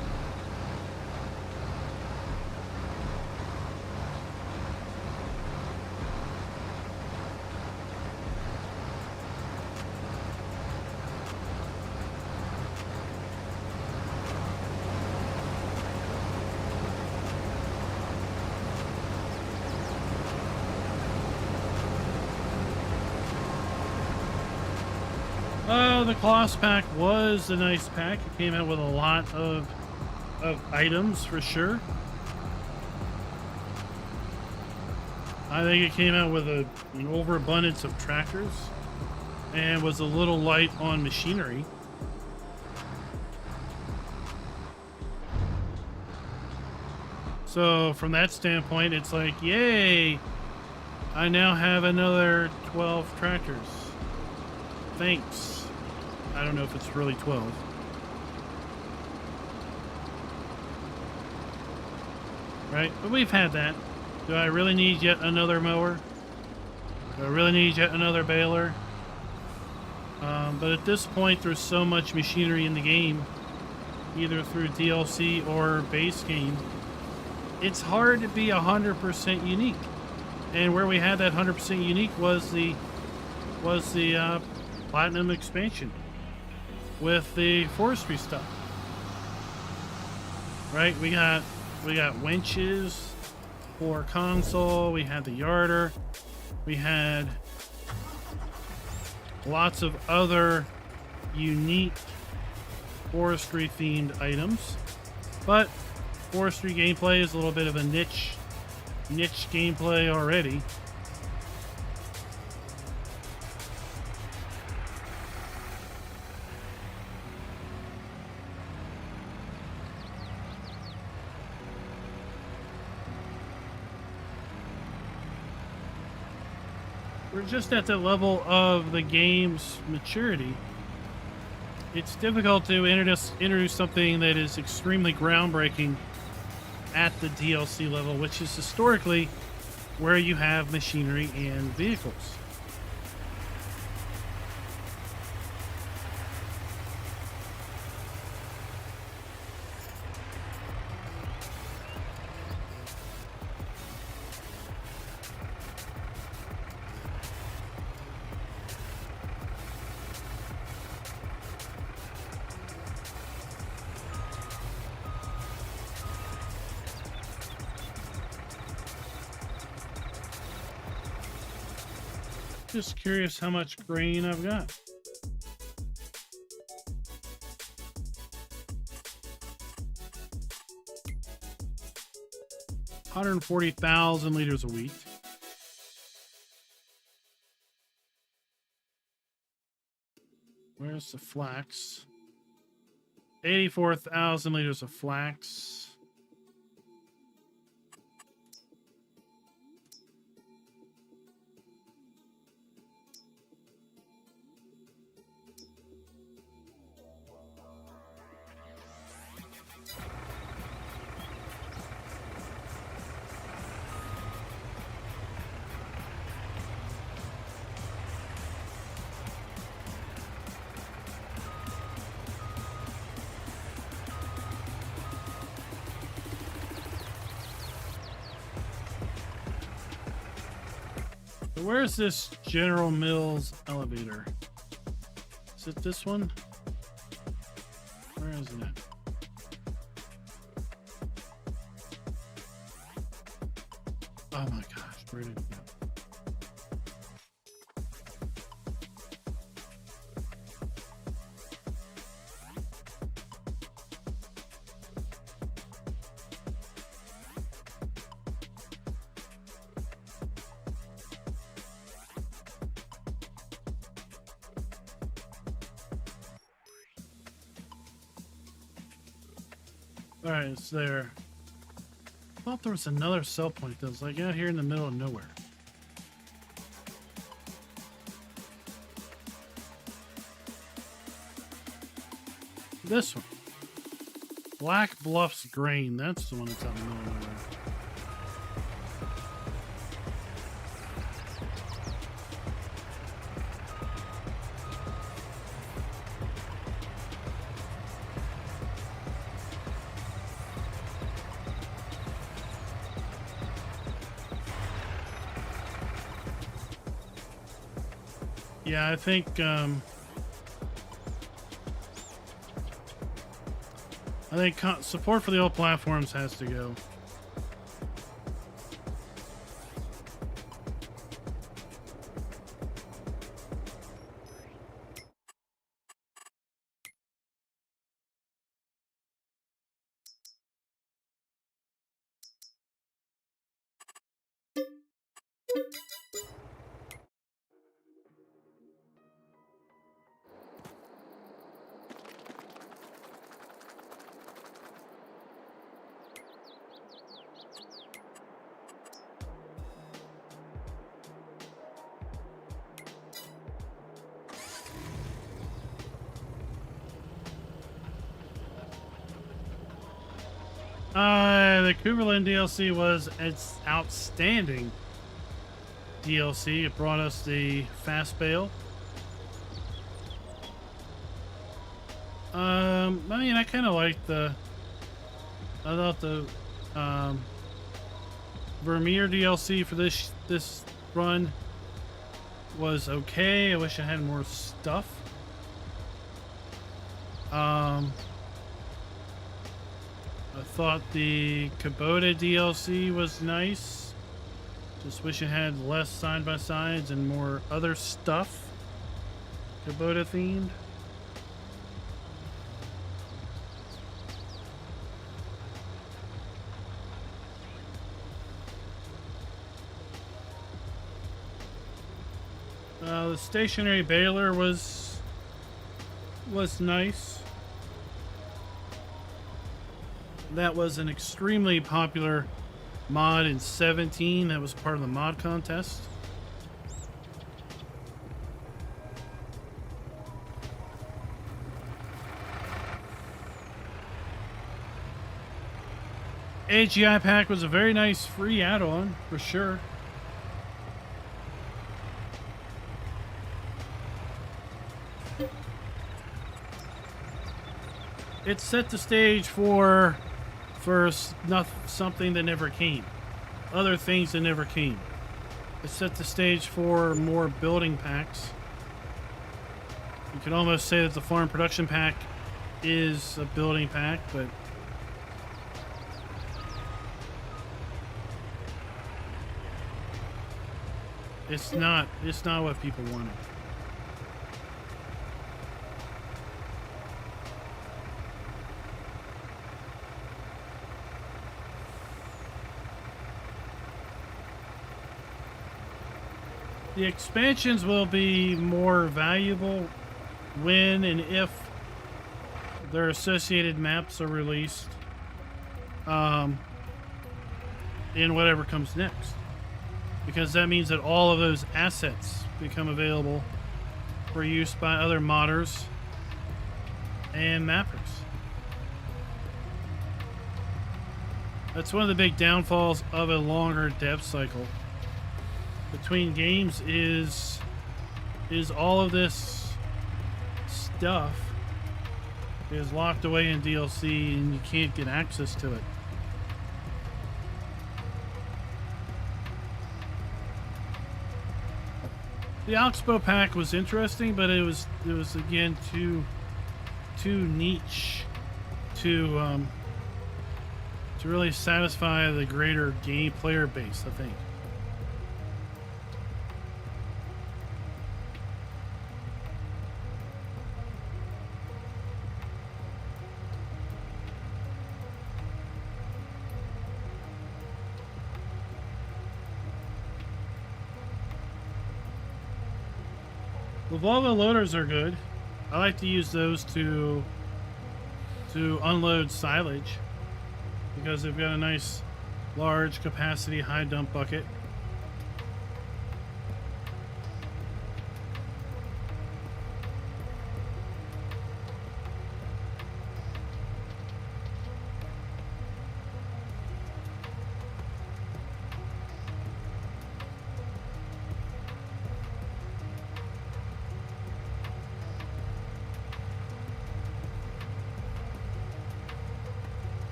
The Coloss pack was a nice pack. It came out with a lot of items for sure. I think it came out with an overabundance of tractors and was a little light on machinery. So from that standpoint, it's like, yay, I now have another 12 tractors. Thanks. I don't know if it's really 12. Right? But we've had that. Do I really need yet another mower? Do I really need yet another baler? But at this point, there's so much machinery in the game, either through DLC or base game, it's hard to be 100% unique. And where we had that 100% unique was the Platinum expansion with the forestry stuff. Right? We got winches for console, we had the yarder, we had lots of other unique forestry themed items, but forestry gameplay is a little bit of a niche gameplay already. we're just at the level of the game's maturity. It's difficult to introduce something that is extremely groundbreaking at the DLC level, which is historically where you have machinery and vehicles. Just curious how much grain I've got. $140,000 liters of wheat. Where's the flax? 84,000 liters of flax. Where's this General Mills elevator? Is it this one? Where is it? Oh my gosh, where did it go? All right, it's there. I thought there was another sell point that was like out here in the middle of nowhere. This one. Black Bluffs Grain. That's the one that's out in the middle of nowhere. Yeah, I think support for the old platforms has to go. The Cooperland DLC was its outstanding DLC. It brought us the fast Bale. I mean, I kind of liked I thought the Vermeer DLC for this run was okay. I wish I had more stuff. I thought the Kubota DLC was nice. Just wish it had less side-by-sides and more other stuff. Kubota themed. The stationary baler was nice. That was an extremely popular mod in 17. That was part of the mod contest. AGI pack was a very nice free add-on for sure. It set the stage for something that never came. Other things that never came. It set the stage for more building packs. You could almost say that the farm production pack is a building pack, but it's not what people wanted. The expansions will be more valuable when and if their associated maps are released in whatever comes next. Because that means that all of those assets become available for use by other modders and mappers. That's one of the big downfalls of a longer dev cycle between games is all of this stuff is locked away in DLC and you can't get access to it. The Oxbow pack was interesting, but it was again too niche to really satisfy the greater game player base, I think. The Volvo loaders are good. I like to use those to unload silage because they've got a nice large capacity high dump bucket.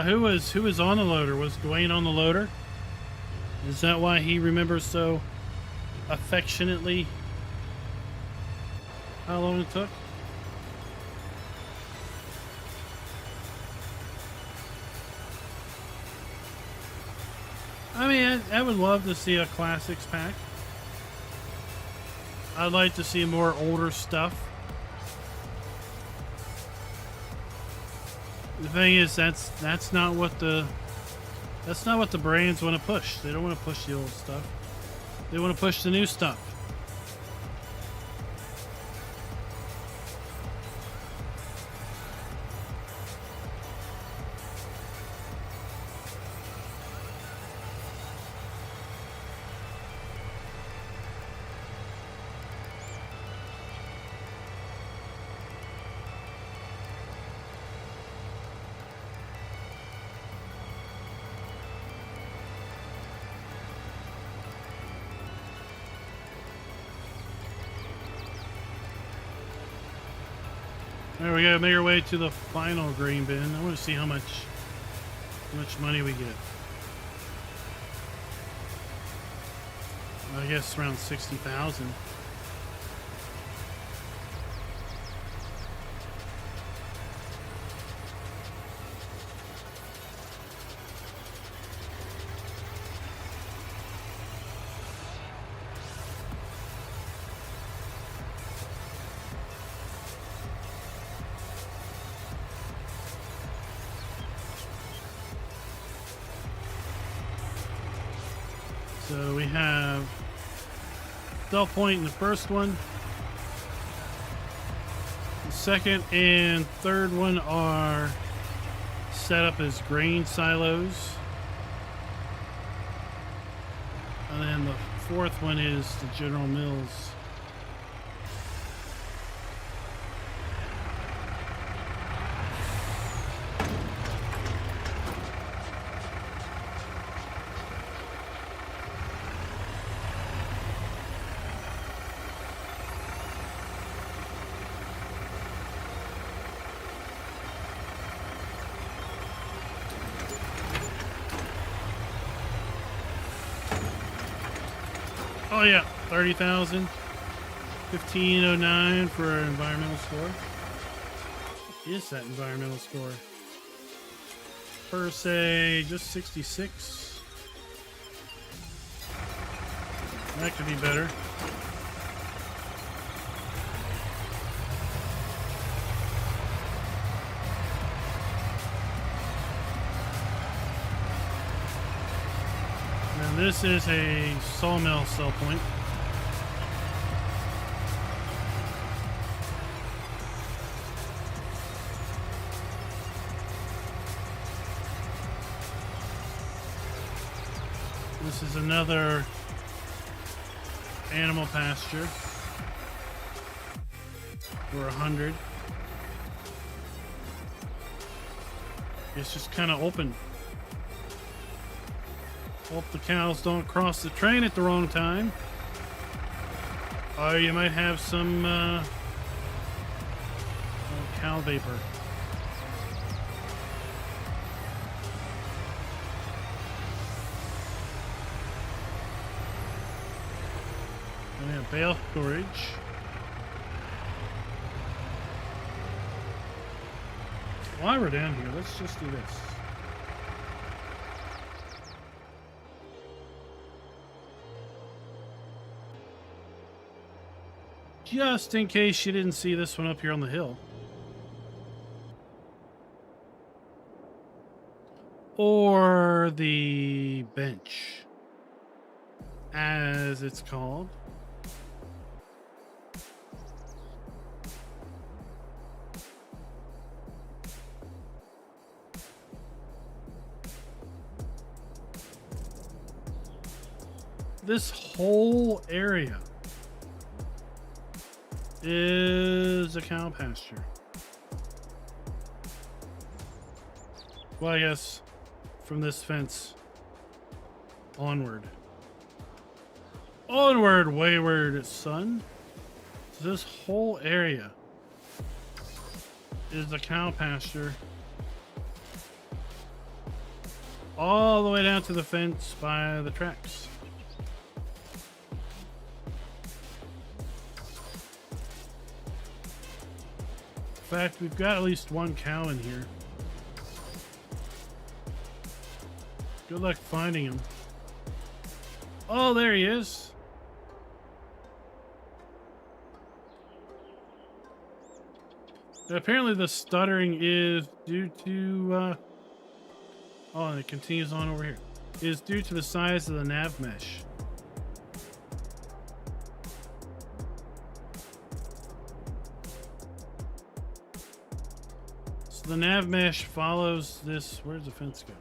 Who was on the loader? Was Dwayne on the loader? Is that why he remembers so affectionately how long it took? I mean, I would love to see a classics pack. I'd like to see more older stuff. The thing is, that's not what the brands want to push. They don't want to push the old stuff. They want to push the new stuff. There we go. Make our way to the final grain bin. I want to see how much money we get. I guess around 60,000. So we have stealth point in the first one. The second and third one are set up as grain silos. And then the fourth one is the General Mills. Oh yeah, 30,000. 1509 for an environmental score. What is that environmental score? Per se, just 66. That could be better. And this is a sawmill sell point. This is another animal pasture for 100. It's just kind of open. Hope the cows don't cross the train at the wrong time. Or you might have some cow vapor. And we have bale storage. While we're down here, let's just do this. Just in case you didn't see this one up here on the hill. Or the bench, as it's called. This whole area is a cow pasture. Well, I guess from this fence onward. Onward, wayward son. So this whole area is a cow pasture. All the way down to the fence by the tracks. In fact, we've got at least one cow in here. Good luck finding him. Oh, there he is. Apparently the stuttering is due to... oh, and it continues on over here. Is due to the size of the nav mesh. The nav mesh follows this. Where's the fence go?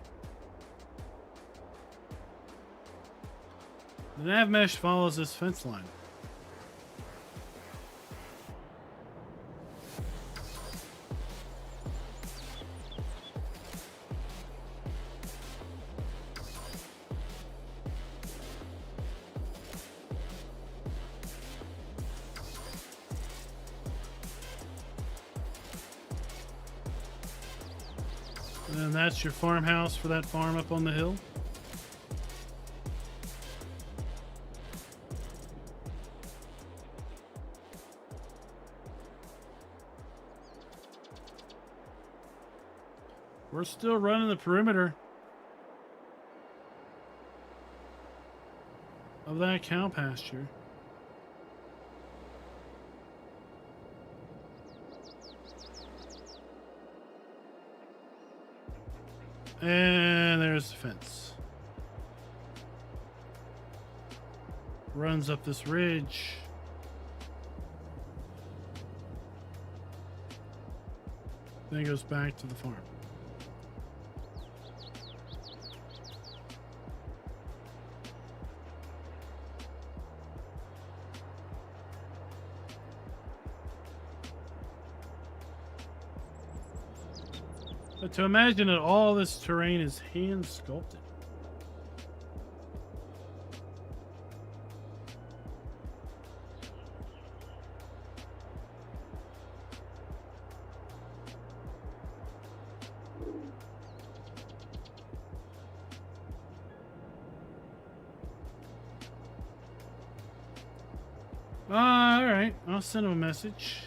The nav mesh follows this fence line. And that's your farmhouse for that farm up on the hill. We're still running the perimeter of that cow pasture. And there's the fence. Runs up this ridge. Then it goes back to the farm. But to imagine that all this terrain is hand sculpted. All right, I'll send him a message.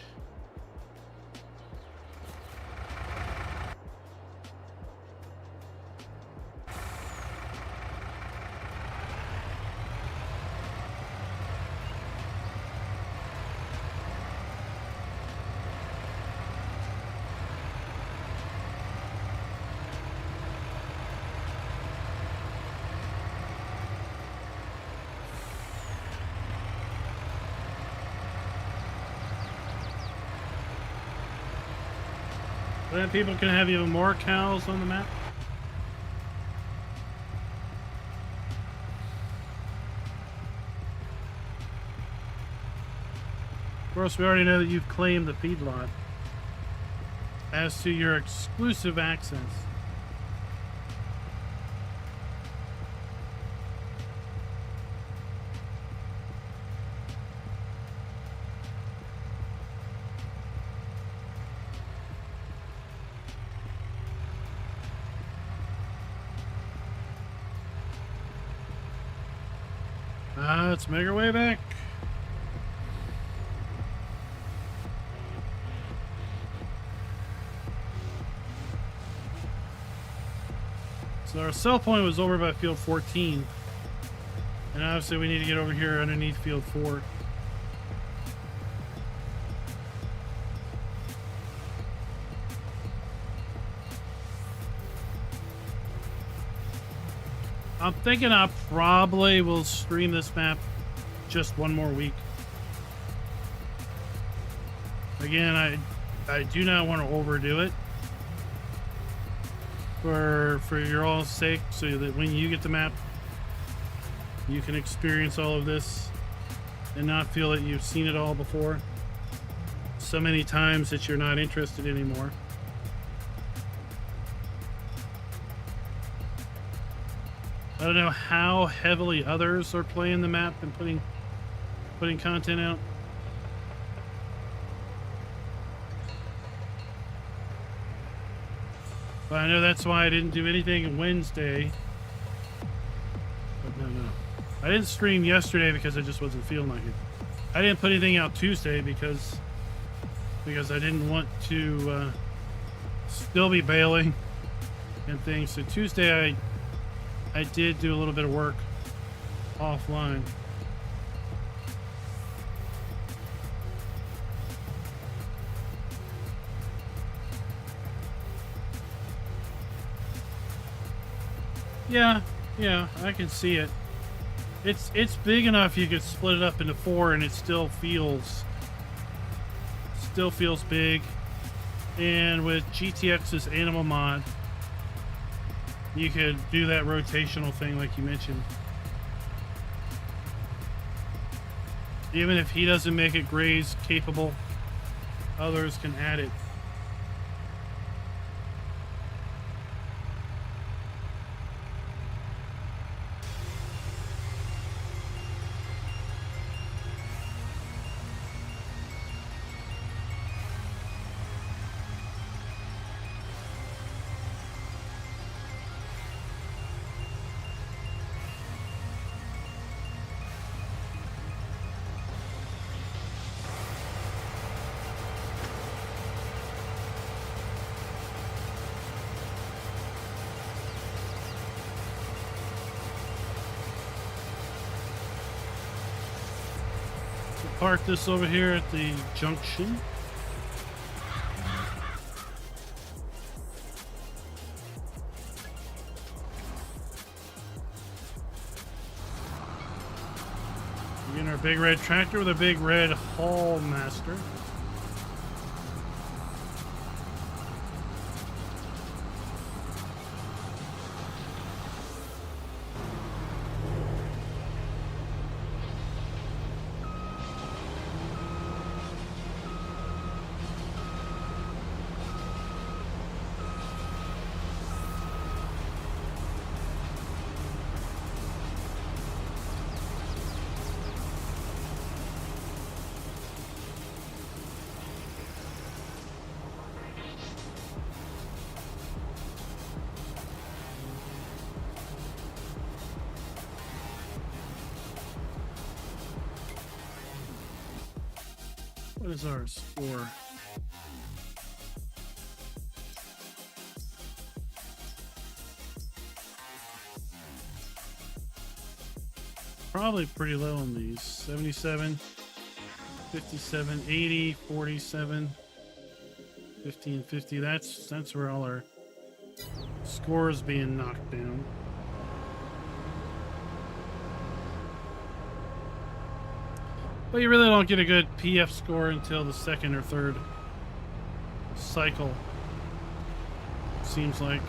Then people can have even more cows on the map. Of course, we already know that you've claimed the feedlot. As to your exclusive access, let's make our way back. So our sell point was over by field 14. And obviously we need to get over here underneath field 4. I'm thinking I probably will stream this map just one more week. Again, I do not want to overdo it for your all's sake, so that when you get the map, you can experience all of this and not feel that you've seen it all before so many times that you're not interested anymore. I don't know how heavily others are playing the map and putting content out. But I know that's why I didn't do anything Wednesday. But no. I didn't stream yesterday because I just wasn't feeling like it. I didn't put anything out Tuesday because I didn't want to still be baling and things. So Tuesday I did do a little bit of work offline. Yeah, I can see it. It's big enough you could split it up into 4 and it still feels big. And with GTX's animal mod, you could do that rotational thing like you mentioned. Even if he doesn't make it graze capable, others can add it. Park this over here at the junction. Again, our big red tractor with a big red haul master. What is our score? Probably pretty low on these. 77, 57, 80, 47, 15, 50. That's where all our scores being knocked down. But you really don't get a good PF score until the second or third cycle, seems like.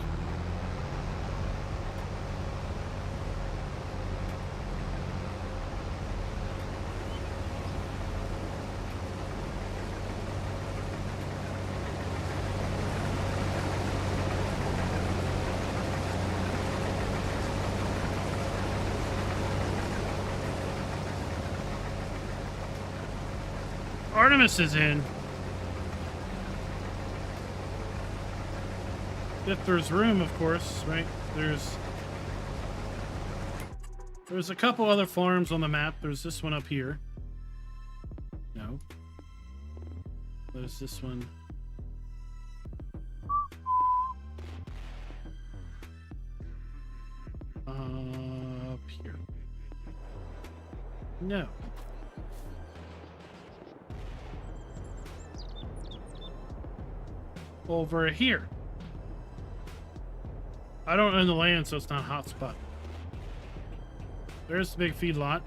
Artemis is in. If there's room, of course, right? There's a couple other farms on the map. There's this one up here. No. There's this one. Up here. No. Over here. I don't own the land, so it's not a hot spot. There's the big feedlot.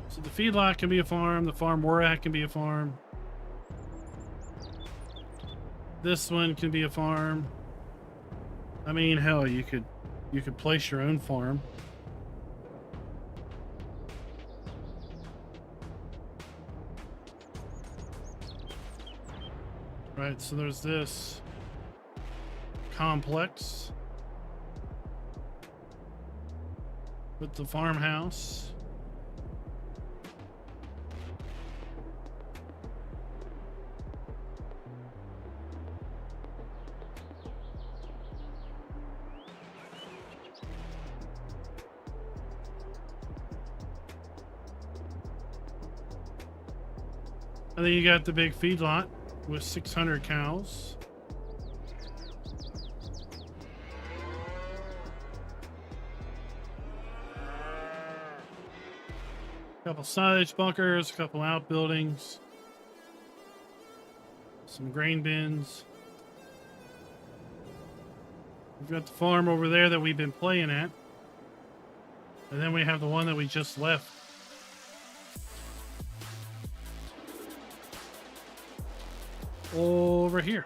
So the feedlot can be a farm. The farm we're at can be a farm. This one can be a farm. I mean, hell, you could place your own farm. Right, so there's this complex with the farmhouse. And then you got the big feedlot with 600 cows. A couple silage bunkers, a couple outbuildings, some grain bins. We've got the farm over there that we've been playing at. And then we have the one that we just left. Over here.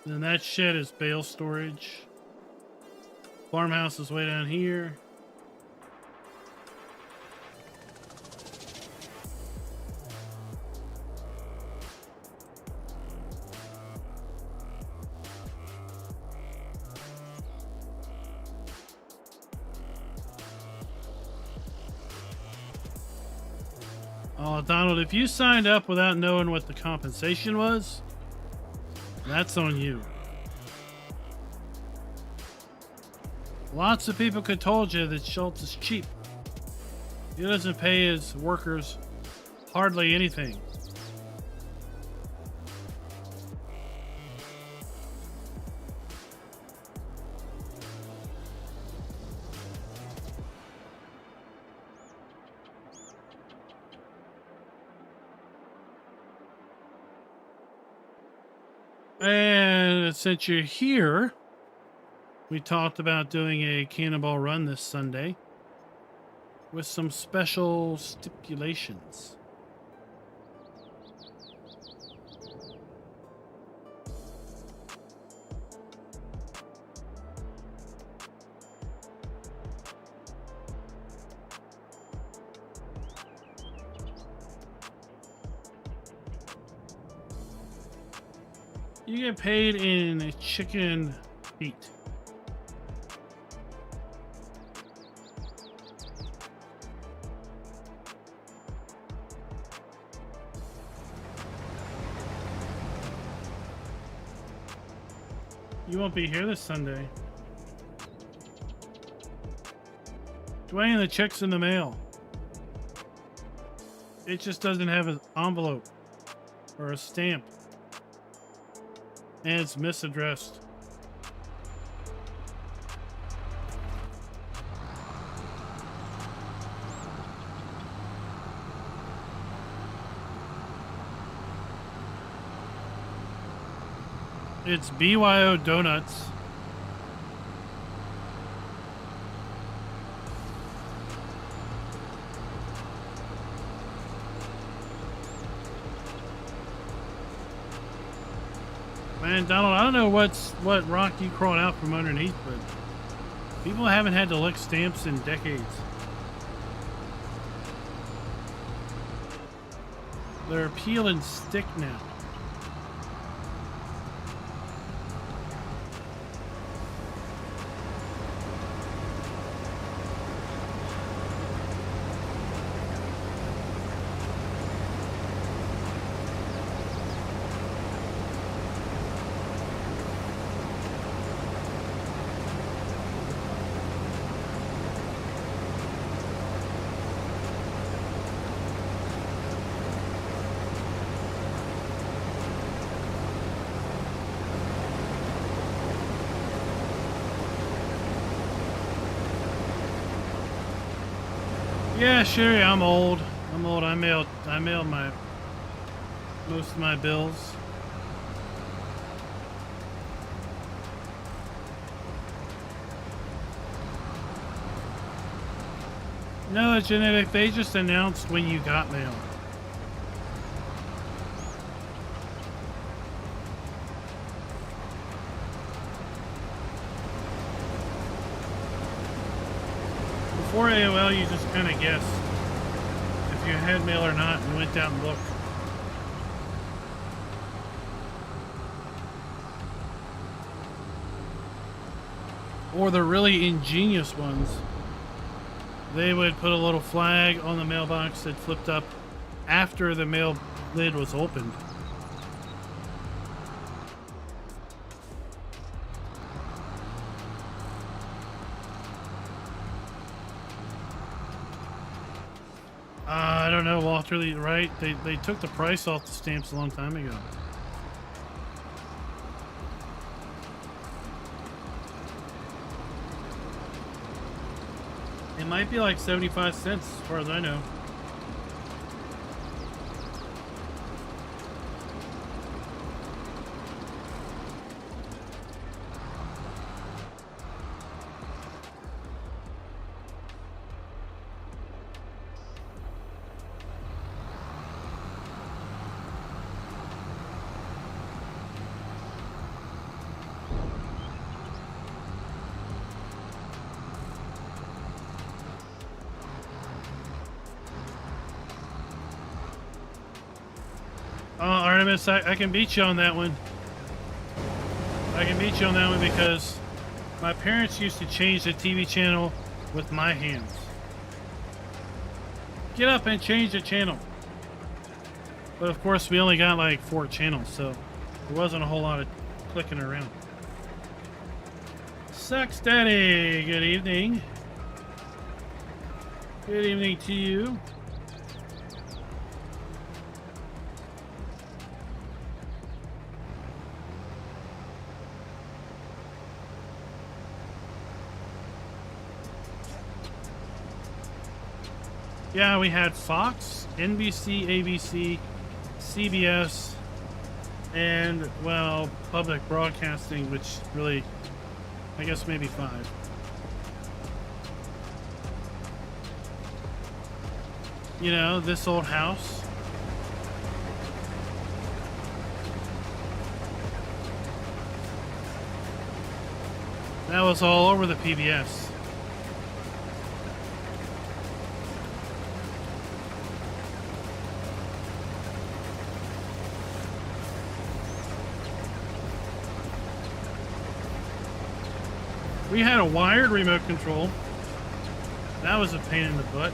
And then that shed is bale storage. Farmhouse is way down here. Oh, Donald, if you signed up without knowing what the compensation was, that's on you. Lots of people could told you that Schultz is cheap. He doesn't pay his workers hardly anything. And since you're here, we talked about doing a cannonball run this Sunday with some special stipulations. You get paid in chicken feet. You won't be here this Sunday. Dwayne, the check's in the mail. It just doesn't have an envelope or a stamp. And it's misaddressed. It's BYO Donuts. Man, Donald, I don't know what rock you crawled out from underneath, but people haven't had to lick stamps in decades. They're peel and stick now. Yeah, sure. I'm old. I mailed my most of my bills. No, it's genetic. They just announced when you got mail. Before AOL, you just kind of guessed if you had mail or not and went down and looked. Or the really ingenious ones, they would put a little flag on the mailbox that flipped up after the mail lid was opened. I don't know, Walter, right? They took the price off the stamps a long time ago. It might be like 75 cents as far as I know. Artemis, I can beat you on that one. I can beat you on that one because my parents used to change the TV channel with my hands. Get up and change the channel. But of course, we only got like 4 channels, so there wasn't a whole lot of clicking around. Sucks Daddy, good evening. Good evening to you. Yeah, we had Fox, NBC, ABC, CBS, and, well, public broadcasting, which really, I guess maybe 5. You know, this old house. That was all over the PBS. We had a wired remote control. That was a pain in the butt.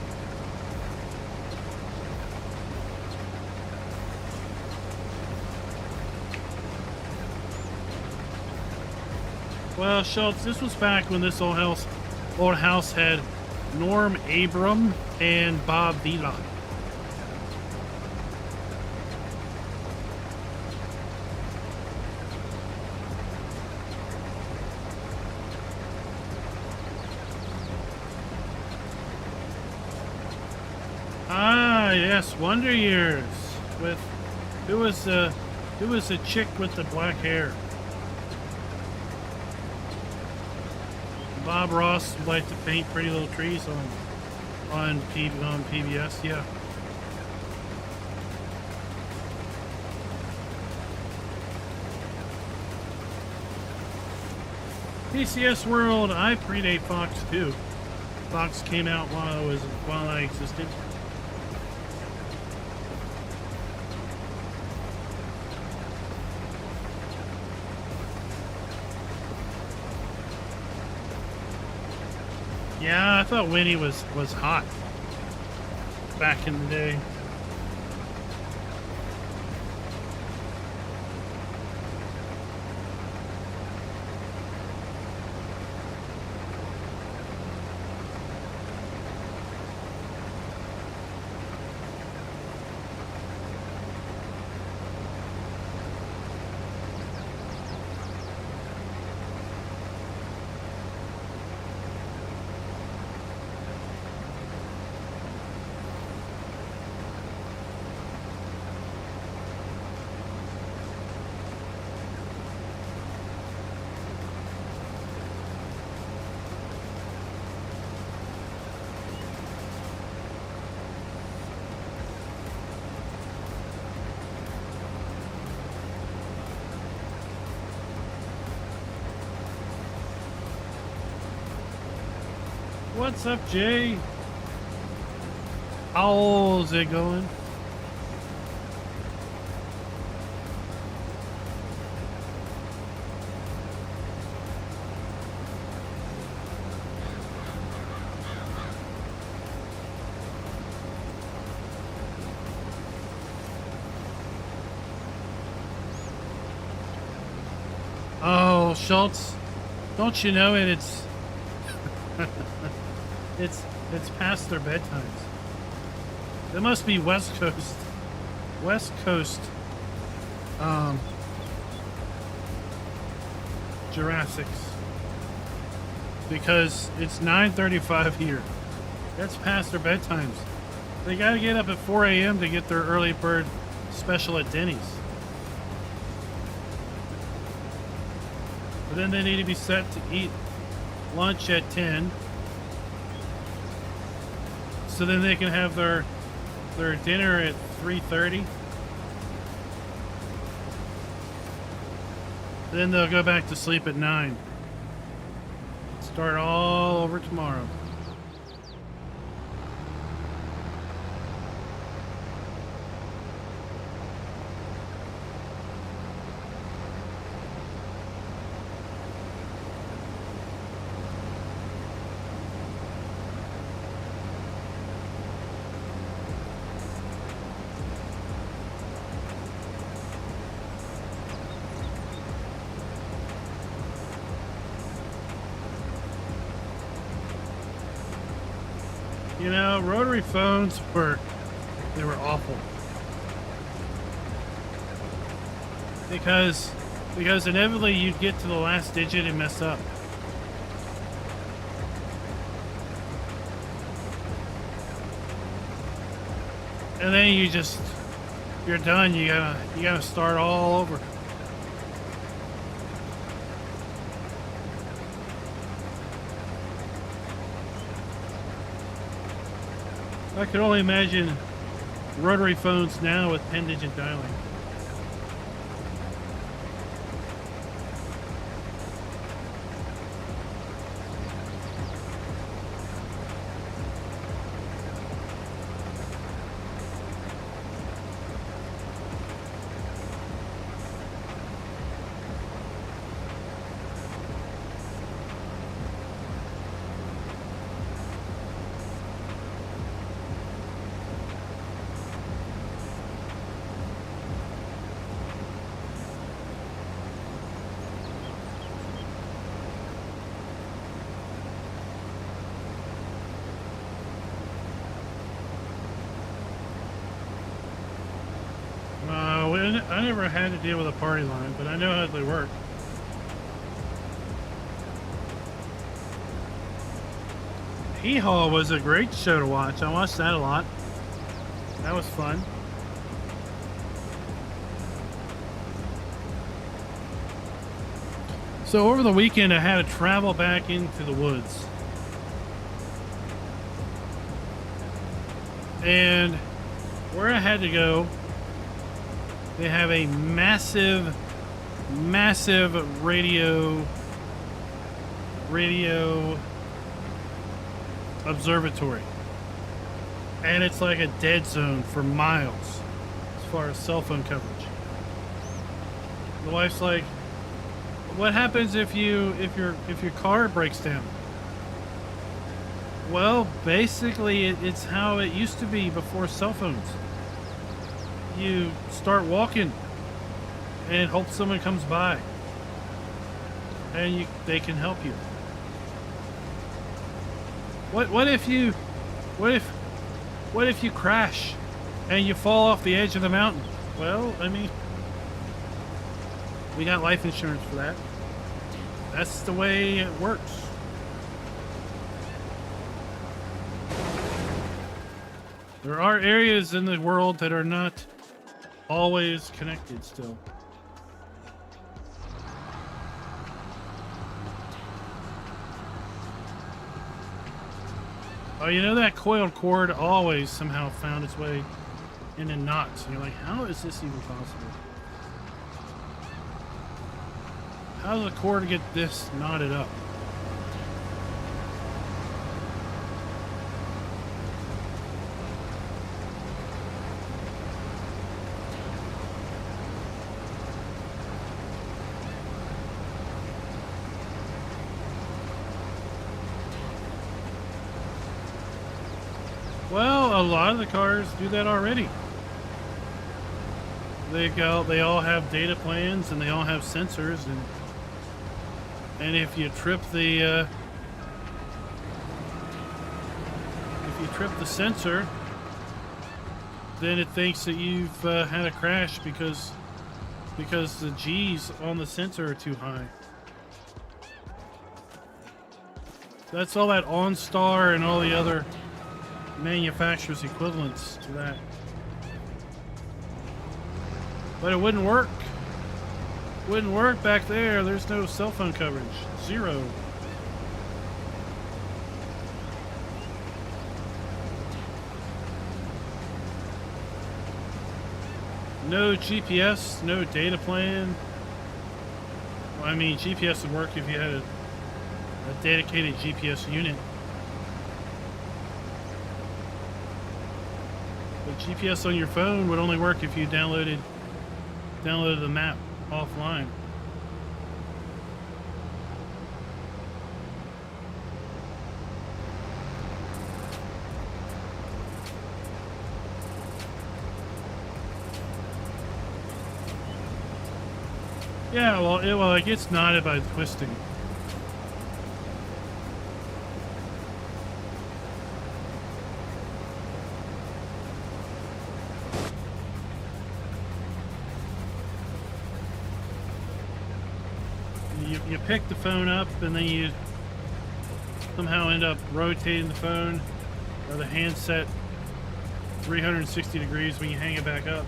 Well, Schultz, this was back when this old house had Norm Abram and Bob Vila. Ah, yes, Wonder Years with who was the chick with the black hair? Bob Ross liked to paint pretty little trees on PBS, yeah. PCS World, I predate Fox too. Fox came out while I existed. Yeah, I thought Winnie was hot back in the day. What's up, Jay? How's it going? Oh, Schultz, don't you know it? It's past their bedtimes. It must be West Coast, Jurassics, because it's 9:35 here. That's past their bedtimes. They gotta get up at 4 a.m. to get their early bird special at Denny's. But then they need to be set to eat lunch at 10. So then they can have their dinner at 3:30. Then they'll go back to sleep at 9. Start all over tomorrow. You know, rotary phones were awful. Because inevitably you'd get to the last digit and mess up. And then you're done. You gotta start all over. I can only imagine rotary phones now with 10-digit dialing. never had to deal with a party line, but I know how they work. Hee Haw was a great show to watch. I watched that a lot. That was fun. So over the weekend, I had to travel back into the woods. And where I had to go, they have a massive radio observatory. And it's like a dead zone for miles as far as cell phone coverage. The wife's like, what happens if your car breaks down? Well, basically it's how it used to be before cell phones. You start walking and hope someone comes by and they can help you. What if you crash and you fall off the edge of the mountain? Well, I mean, we got life insurance for that. That's the way it works. There are areas in the world that are not always connected still. Oh, you know that coiled cord always somehow found its way into knots. And you're like, how is this even possible? How does the cord get this knotted up? Well, a lot of the cars do that already. They all have data plans and they all have sensors, and if you trip the sensor, then it thinks that you've had a crash because the G's on the sensor are too high. That's all that OnStar and all the other manufacturer's equivalents to that. But it wouldn't work. Wouldn't work back there. There's no cell phone coverage. Zero. No GPS, no data plan. Well, I mean, GPS would work if you had a dedicated GPS unit. But GPS on your phone would only work if you downloaded the map offline. Yeah, well, it gets knotted by twisting. You pick the phone up and then you somehow end up rotating the phone or the handset 360 degrees when you hang it back up.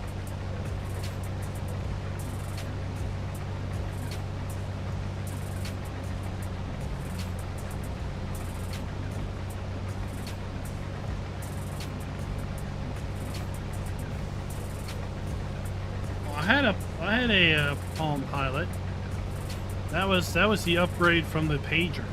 Well, I had a Palm Pilot. That was the upgrade from the pager.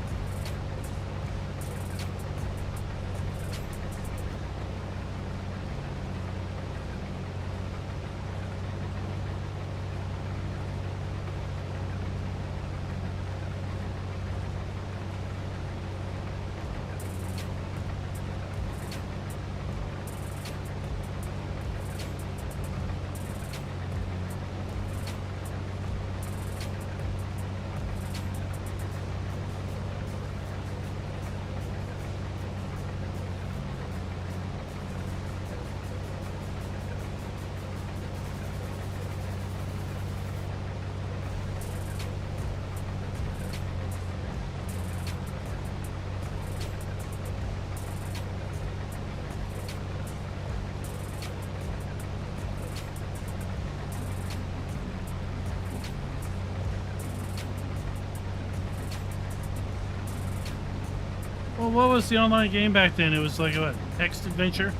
Well, what was the online game back then? It was like a text adventure.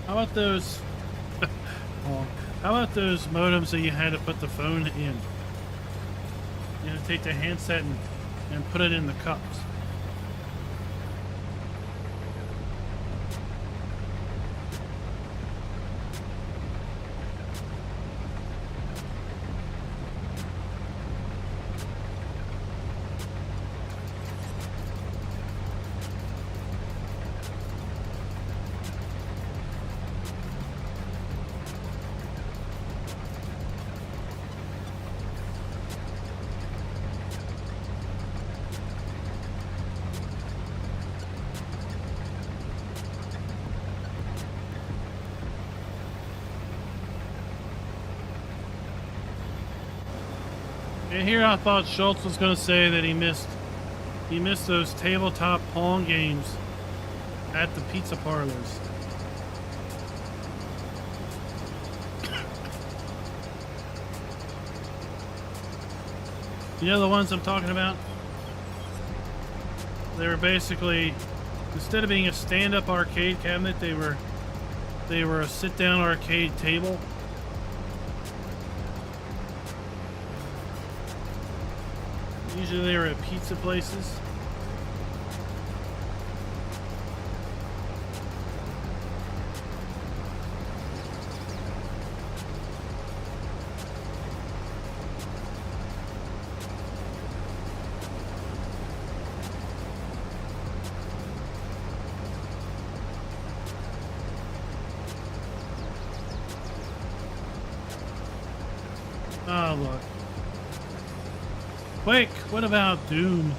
How about those? Oh, how about those modems that you had to put the phone in? You had to take the handset and put it in the cups. And here I thought Schultz was going to say that he missed those tabletop Pong games at the pizza parlors. You know the ones I'm talking about? They were basically, instead of being a stand-up arcade cabinet, they were a sit-down arcade table. Usually they were at pizza places. Oh, look. Quake, what about Doom?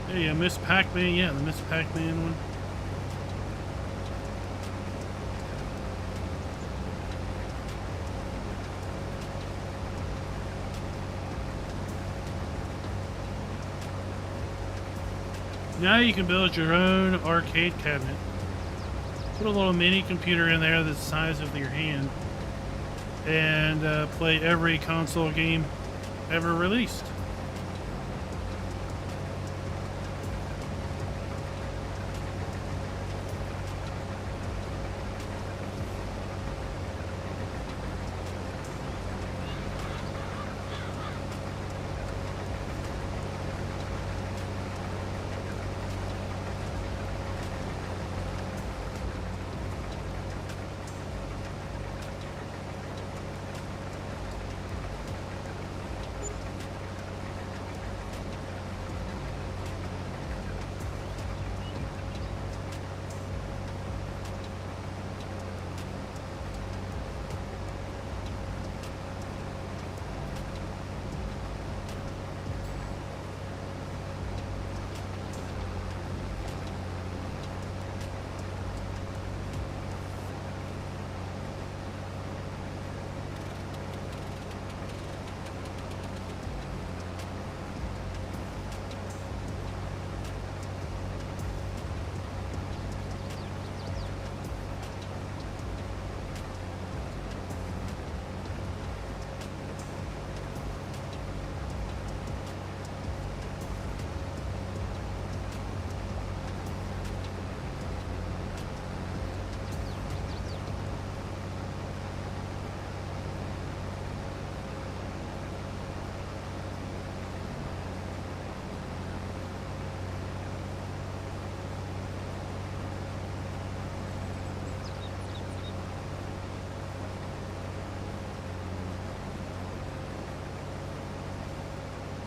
Hey, yeah, Miss Pac-Man, yeah, the Miss Pac-Man one. Now you can build your own arcade cabinet. Put a little mini computer in there that's the size of your hand and play every console game ever released.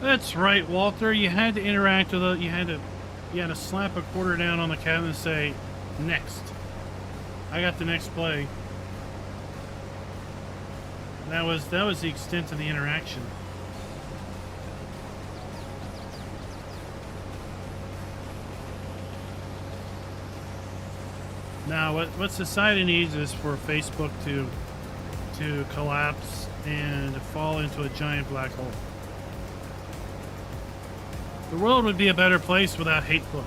That's right, Walter. You had to interact with it. You had to You had to slap a quarter down on the cabinet and say, next. I got the next play. That was the extent of the interaction. Now, what society needs is for Facebook to collapse and fall into a giant black hole. The world would be a better place without hatebook.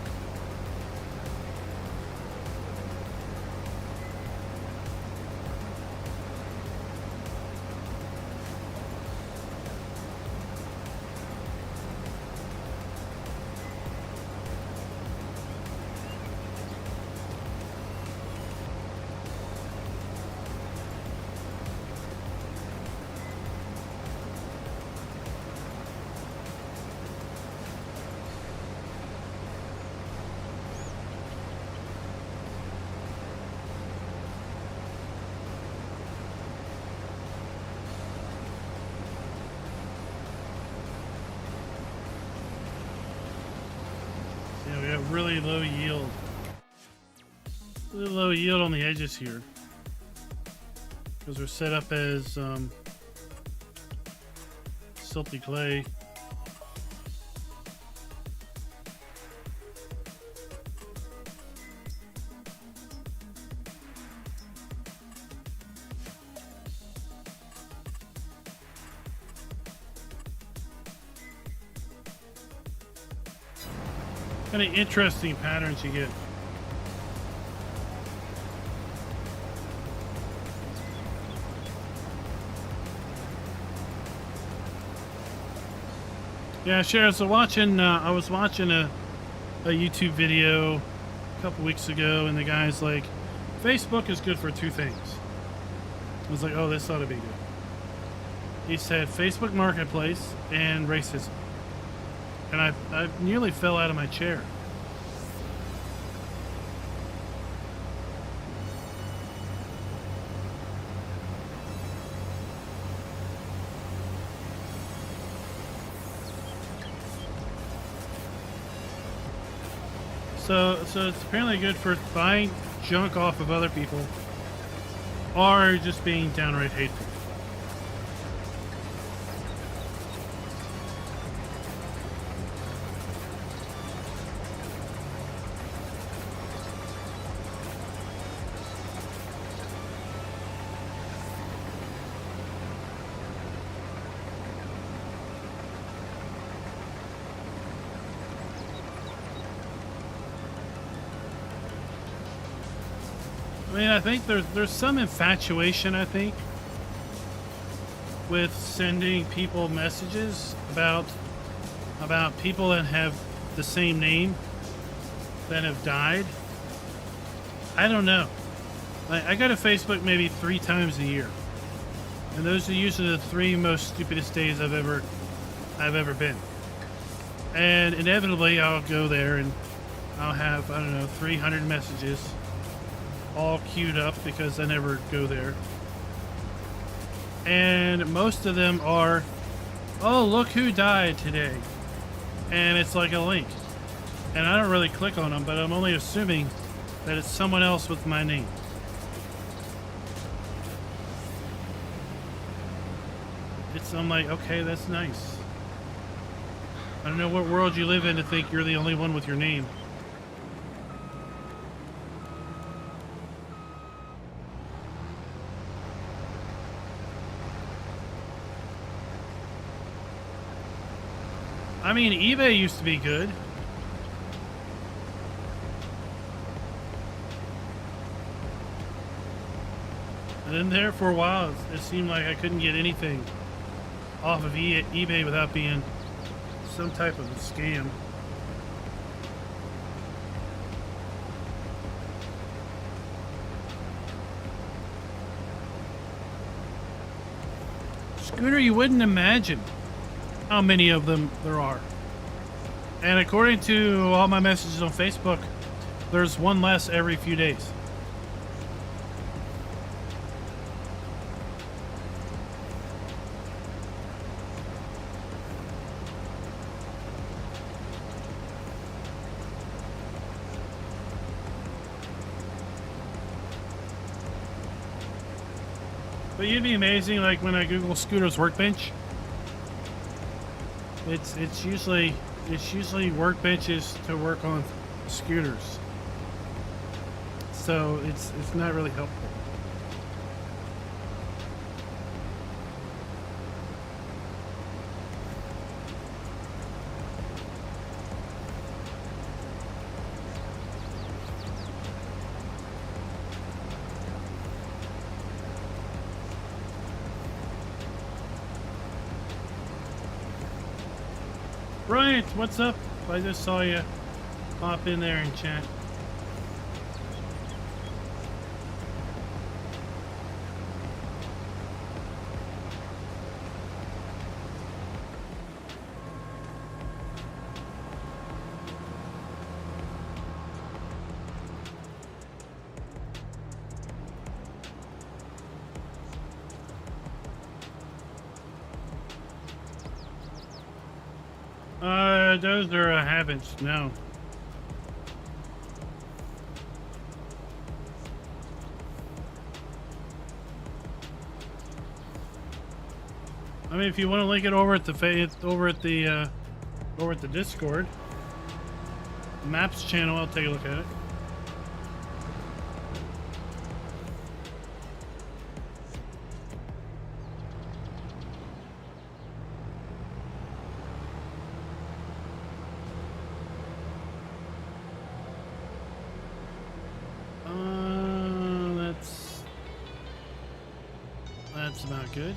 We have really low yield. Really low yield on the edges here. Because we're set up as silty clay. Kind of interesting patterns you get. Yeah, sure. So I was watching a YouTube video a couple weeks ago, and the guy's like, Facebook is good for two things. I was like, oh, this ought to be good. He said Facebook Marketplace and racism. And I nearly fell out of my chair. So it's apparently good for buying junk off of other people or just being downright hateful. I mean, I think there's some infatuation, I think, with sending people messages about people that have the same name that have died. I don't know. I go to Facebook maybe 3 times a year, and those are usually the 3 most stupidest days I've ever been. And inevitably, I'll go there and I'll have, I don't know, 300 messages all queued up because I never go there. And most of them are, oh, look who died today. And it's like a link. And I don't really click on them, but I'm only assuming that it's someone else with my name. I'm like, okay, that's nice. I don't know what world you live in to think you're the only one with your name. I mean, eBay used to be good. And then there for a while, it seemed like I couldn't get anything off of eBay without being some type of a scam. Scooter, you wouldn't imagine how many of them there are. And according to all my messages on Facebook, there's one less every few days. But you'd be amazing, like when I Google Scooter's workbench, it's usually workbenches to work on scooters. So it's not really helpful. Bryant, what's up? I just saw you pop in there and chat. Those are habits, no. I mean, if you want to link it over at the Discord Maps channel, I'll take a look at it. That's not good.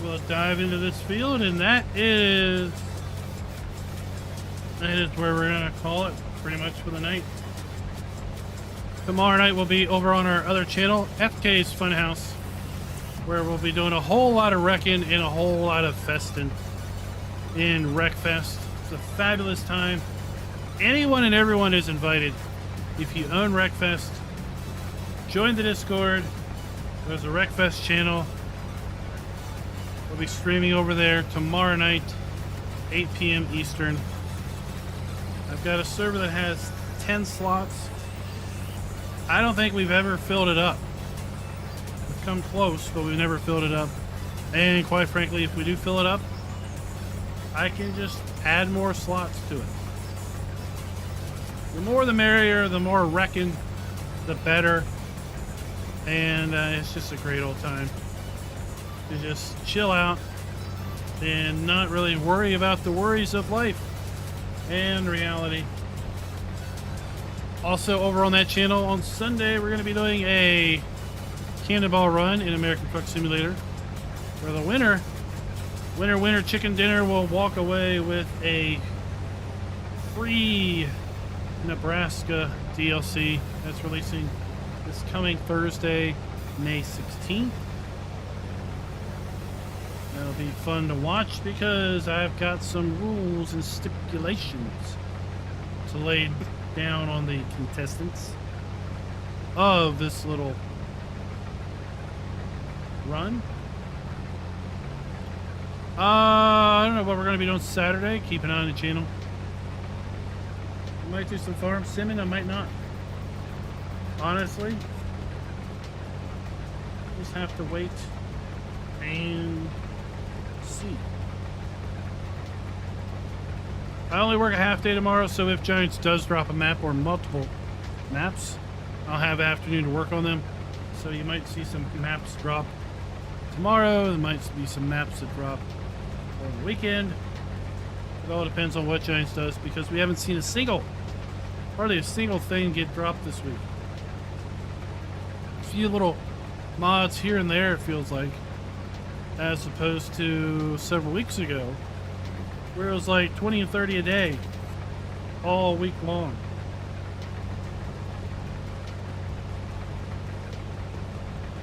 We'll dive into this field, and that is where we're gonna call it pretty much for the night. Tomorrow night we'll be over on our other channel, FK's Funhouse, where we'll be doing a whole lot of wrecking and a whole lot of festin' in Wreckfest. It's a fabulous time. Anyone and everyone is invited. If you own Wreckfest, join the Discord. There's a Wreckfest channel. We'll be streaming over there tomorrow night, 8 p.m. Eastern. I've got a server that has 10 slots. I don't think we've ever filled it up. We've come close, but we've never filled it up. And quite frankly, if we do fill it up, I can just add more slots to it. The more the merrier, the more wrecking, the better. And it's just a great old time to just chill out and not really worry about the worries of life and reality. Also, over on that channel on Sunday, we're going to be doing a cannonball run in American Truck Simulator, where the winner chicken dinner will walk away with a free Nebraska DLC that's releasing this coming Thursday, May 16th. That'll be fun to watch because I've got some rules and stipulations to lay down on the contestants of this little run. I don't know what we're going to be doing Saturday. Keep an eye on the channel. I might do some farm simming. I might not. Honestly, just have to wait and see. I only work a half day tomorrow, so if Giants does drop a map or multiple maps, I'll have afternoon to work on them. So you might see some maps drop tomorrow. There might be some maps that drop on the weekend. It all depends on what Giants does, because we haven't seen hardly a single thing get dropped this week. A few little mods here and there, it feels like, as opposed to several weeks ago, where it was like 20 and 30 a day all week long.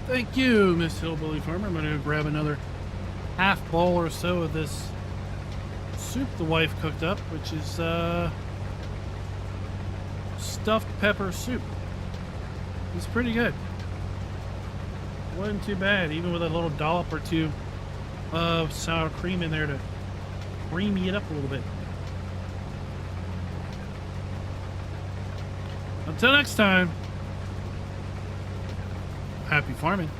Thank you, Miss Hillbilly Farmer. I'm going to grab another half bowl or so of this soup the wife cooked up, which is stuffed pepper soup. It's pretty good. wasn't too bad, even with a little dollop or two of sour cream in there to creamy it up a little bit. Until next time, happy farming.